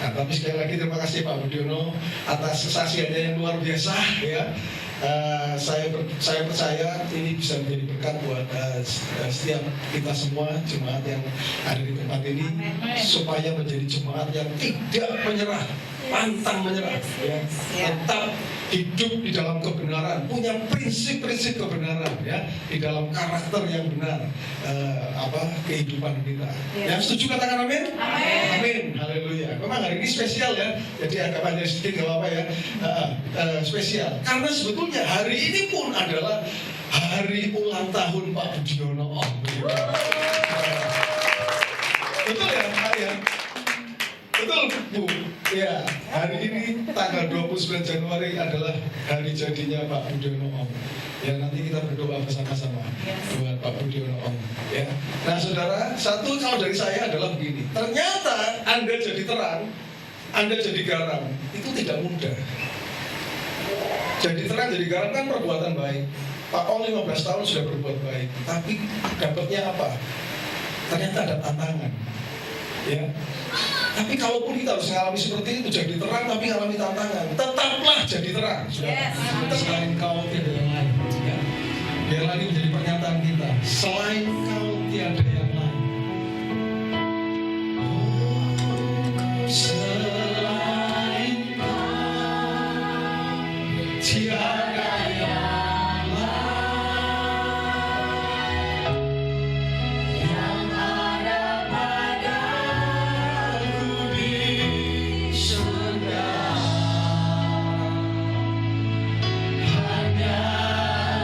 [SPEAKER 3] Nah, tapi sekali lagi terima kasih Pak Budiono atas kesaksiannya yang luar biasa ya. Saya percaya ini bisa menjadi berkat buat setiap kita semua jemaat yang ada di tempat ini.
[SPEAKER 1] Amin.
[SPEAKER 3] Supaya menjadi jemaat yang tidak menyerah, pantang menyerah ya. Tetap hidup di dalam kebenaran, punya prinsip-prinsip kebenaran ya, di dalam karakter yang benar, kehidupan kita. Yang setuju katakan amin.
[SPEAKER 1] Amin.
[SPEAKER 3] Amin. Haleluya. Memang hari ini spesial ya. Jadi agak panjang sedikit nggak apa-apa ya. Spesial. Karena sebetulnya hari ini pun adalah hari ulang tahun Pak Budiono Om. Betul ya, Pak ya? Betul Bu. Ya, hari ini tanggal 29 Januari adalah hari jadinya Pak Budiono Om. Ya, nanti kita berdoa bersama-sama buat Pak Budiono Om. Ya. Nah, saudara, satu kalau dari saya adalah begini. Ternyata Anda jadi terang, Anda jadi garam, itu tidak mudah. Jadi terang, jadi garam kan perbuatan baik. Pak Om 15 tahun sudah berbuat baik, tapi dapatnya apa? Ternyata ada tantangan. Ya. Tapi kalaupun kita harus mengalami seperti itu, jadi terang tapi mengalami tantangan, tetaplah jadi terang. Selain kau tiada yang lain. Ya. Biar lagi menjadi pernyataan kita. Selain kau tiada yang lain. Oh, selain tiada yang lain yang ada padaku di surga. Hanya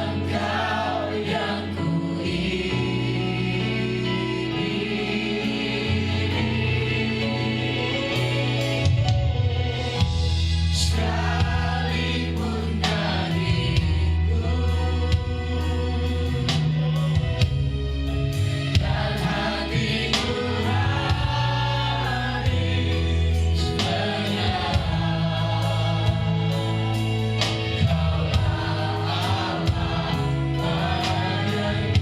[SPEAKER 3] Engkau yang sekalipun dariku dan hatiku habis menyerah, Kaulah Allah bagianku.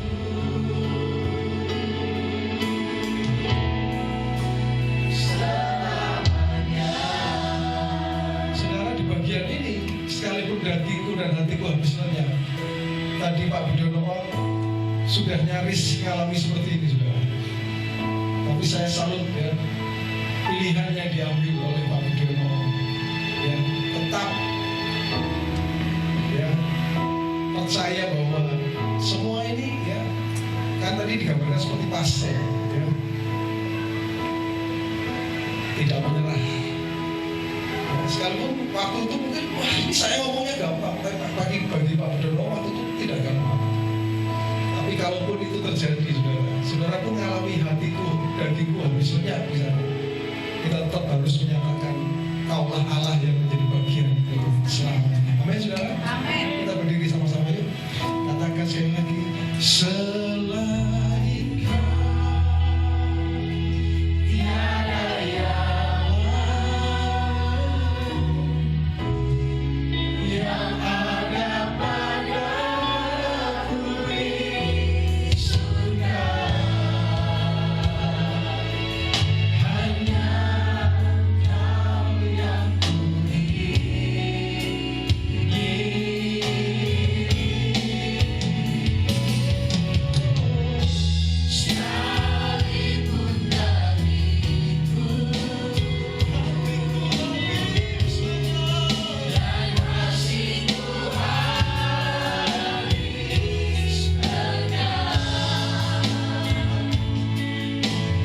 [SPEAKER 3] Saudara, di bagian ini, sekalipun dagingku dan hatiku habis lenyap. Tadi Pak Budiono sudah nyaris mengalami seperti ini, saudara. Tapi saya salut ya, pilihan yang diambil oleh Pak Budiono ya, tetap ya percaya bahwa semua ini ya, kan tadi digambarkan seperti pastor ya, tidak menyerah. Sekalipun waktu itu mungkin wah ini saya ngomongnya gampang, tapi bagi Pak Budiono waktu itu tidak gampang. Tapi kalaupun itu terjadi, saudara pun mengalami hatiku, dagingku habis lenyap misalnya, kita tetap harus menyatakan Kaulah Allah yang menjadi bagian itu selamanya. Amin, saudara.
[SPEAKER 1] Amin.
[SPEAKER 3] Kita berdiri sama-sama yuk. Katakan sekali lagi, selain Kau tiada yang yang ada padaku di surga. Hanya Engkau yang sekalipun dariku dan kasihku habis lenyap,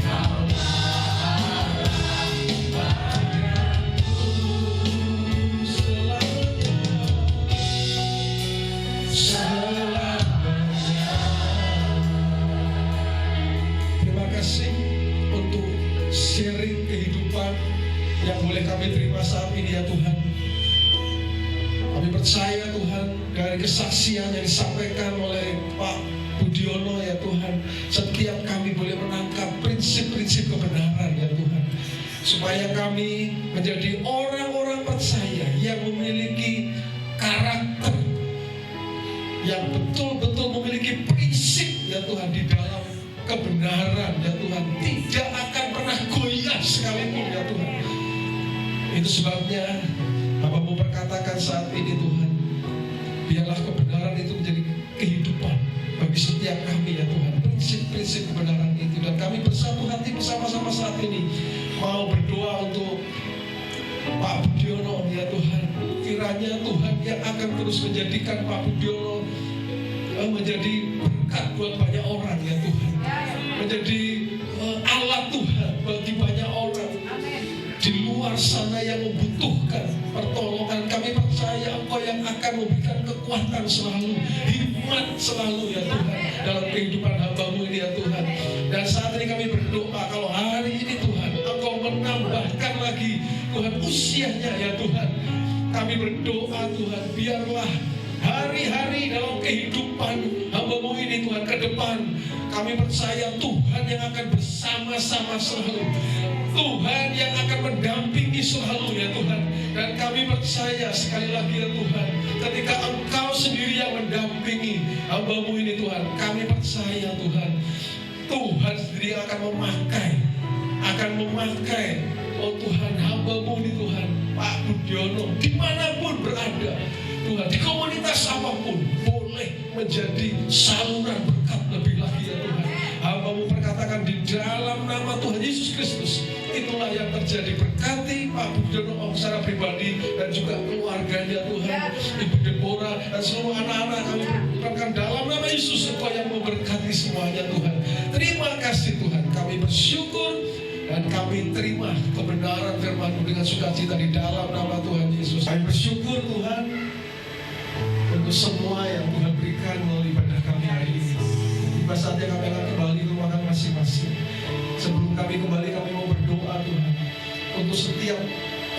[SPEAKER 3] Kaulah Allah bagianku selamanya. Terima kasih untuk sharing kehidupan yang boleh kami terima saat ini ya Tuhan. Kami percaya Tuhan dari kesaksian yang disampaikan oleh Pak Budiono ya Tuhan, setiap kami boleh menangkap prinsip-prinsip kebenaran ya Tuhan, supaya kami menjadi orang-orang percaya yang memiliki karakter, yang betul-betul memiliki prinsip ya Tuhan di dalam kebenaran ya Tuhan, tidak akan pernah goyah sekalipun ya Tuhan. Itu sebabnya Hamba-Mu perkatakan saat ini Tuhan, biarlah kebenaran itu menjadi kehidupan bagi setiap kami ya Tuhan, prinsip-prinsip kebenaran itu. Dan kami bersatu hati bersama-sama saat ini mau berdoa untuk Pak Budiono ya Tuhan. Kiranya Tuhan yang akan terus menjadikan Pak Budiono menjadi berkat buat banyak orang ya Tuhan, menjadi alat Tuhan bagi banyak orang di luar sana yang membutuhkan pertolongan. Kami percaya Engkau yang akan memberikan kekuatan selalu, hikmat selalu ya Tuhan dalam kehidupan hamba-Mu ini ya Tuhan. Dan saat ini kami berdoa kalau hari ini Tuhan Engkau menambahkan lagi Tuhan usianya ya Tuhan. Kami berdoa Tuhan, biarlah hari-hari dalam kehidupan hamba-Mu ini Tuhan ke depan, kami percaya Tuhan yang akan bersama-sama selalu, Tuhan yang akan mendampingi selalu ya Tuhan. Dan kami percaya sekali lagi ya Tuhan, ketika Engkau sendiri yang mendampingi hamba-Mu ini Tuhan, kami percaya Tuhan, Tuhan sendiri akan memakai oh Tuhan hamba-Mu ini Tuhan, Pak Budiono dimanapun berada Tuhan, di komunitas apapun boleh menjadi saluran berkat lebih lagi ya Tuhan. Hamba-Mu perkatakan di dalam nama Tuhan Yesus Kristus, itulah yang terjadi. Berkati Pak Budiono secara pribadi dan juga keluarganya Tuhan. Ibu saudara dan seluruh anak-anak kami berdoakan dalam nama Yesus supaya memberkati semuanya Tuhan. Terima kasih Tuhan, kami bersyukur dan kami terima kebenaran firman-Mu dengan sukacita di dalam nama Tuhan Yesus. Kami bersyukur Tuhan untuk semua yang Tuhan berikan melalui ibadah kami hari ini. Tiba saatnya kami akan kembali ke rumah kami masing-masing. Sebelum kami kembali, kami mau berdoa Tuhan untuk setiap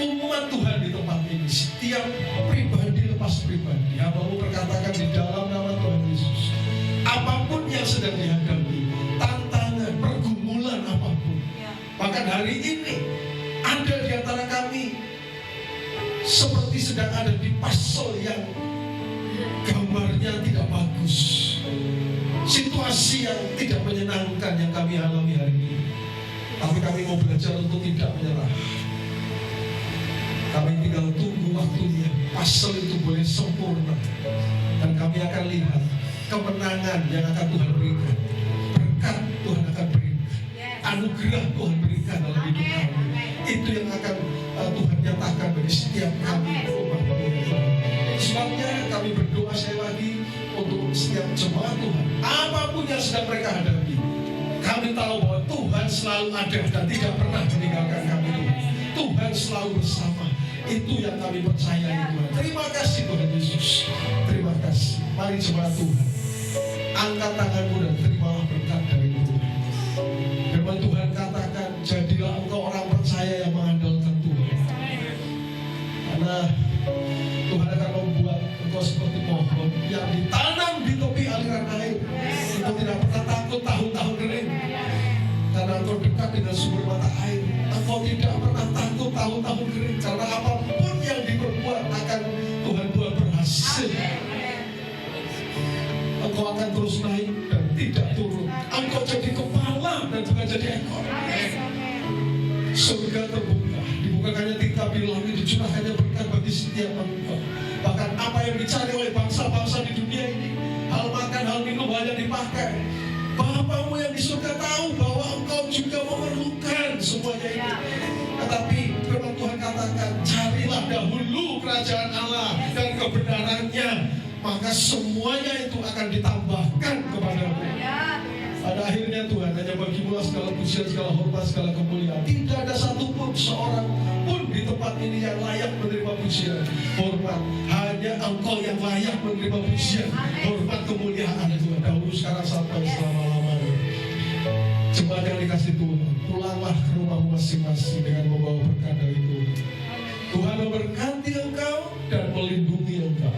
[SPEAKER 3] umat Tuhan di tempat ini, setiap pribadi lepas pribadi. Hamba-Mu berkatakan di dalam nama Tuhan Yesus, apapun yang sedang dihadapi, tantangan, pergumulan apapun, bahkan hari ini ada di antara kami seperti sedang ada di pasal yang gambarnya tidak bagus, situasi yang tidak menyenangkan yang kami alami hari ini. Tapi kami mau belajar untuk tidak menyerah. Kami tinggal tunggu waktunya, pasal itu boleh sempurna, dan kami akan lihat kemenangan yang akan Tuhan berikan, berkat Tuhan akan berikan, anugerah Tuhan berikan dalam hidup kami. Itu yang akan Tuhan nyatakan bagi setiap kami umat Tuhan. Sebabnya kami berdoa sekali lagi untuk setiap jemaat Tuhan, apapun yang sedang mereka hadapi, kami tahu bahwa Tuhan selalu ada dan tidak pernah meninggalkan kami Tuhan. Tuhan selalu bersama. Itu yang kami percayai Tuhan. Terima kasih Tuhan Yesus. Terima kasih. Mari jemaat Tuhan, angkat tanganmu dan terimalah berkat dari Tuhan. Firman Tuhan katakan, jadilah engkau orang percaya yang mengandalkan Tuhan. Karena Tuhan akan membuat engkau seperti pohon yang ditanam di tepi aliran air. Engkau tidak pernah takut tahun-tahun kering, karena engkau dekat dengan sumber mata air. Engkau tidak pernah takut tahun-tahun kering, karena apapun yang diperbuat akan Tuhan buat berhasil. Engkau akan terus naik dan tidak turun. Engkau jadi kepala dan bukan jadi ekor. Surga terbuka, dibukakannya tingkap di langit, dicurahkannya berkat bagi setiap engkau. Bahkan apa yang dicari oleh bangsa-bangsa di dunia ini, hal makan, hal minum, hal yang dipakai, Bapamu yang di surga tahu bahwa engkau juga memerlukan semuanya itu. Tetapi firman Tuhan katakan, carilah dahulu kerajaan Allah dan kebenarannya, maka semuanya itu akan ditambahkan kepadamu. Pada akhirnya Tuhan, hanya bagimu segala pujian, segala hormat, segala kemuliaan. Tidak ada satupun seorang pun di tempat ini yang layak menerima pujian, hormat. Hanya Engkau yang layak menerima pujian, hormat, kemuliaan Tuhan. Dahulu, sekarang, sampai selama-lamanya. Jemaat yang dikasih Tuhan, pulanglah ke rumahmu masing-masing dengan membawa berkat dari Tuhan. Tuhan memberkati engkau dan melindungi engkau.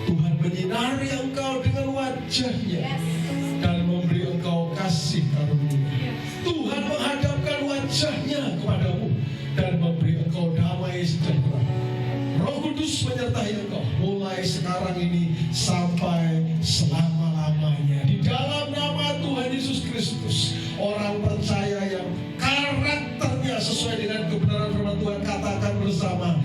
[SPEAKER 3] Tuhan menyinari engkau dengan wajah-Nya dan memberi engkau kasih karunia. Tuhan menghadapkan wajah-Nya kepadamu dan memberi engkau damai sejahtera. Roh Kudus menyertai engkau mulai sekarang ini sampai selama-lamanya. Di dalam nama Tuhan Yesus Kristus, orang percaya yang karakternya sesuai dengan kebenaran firman Tuhan katakan bersama,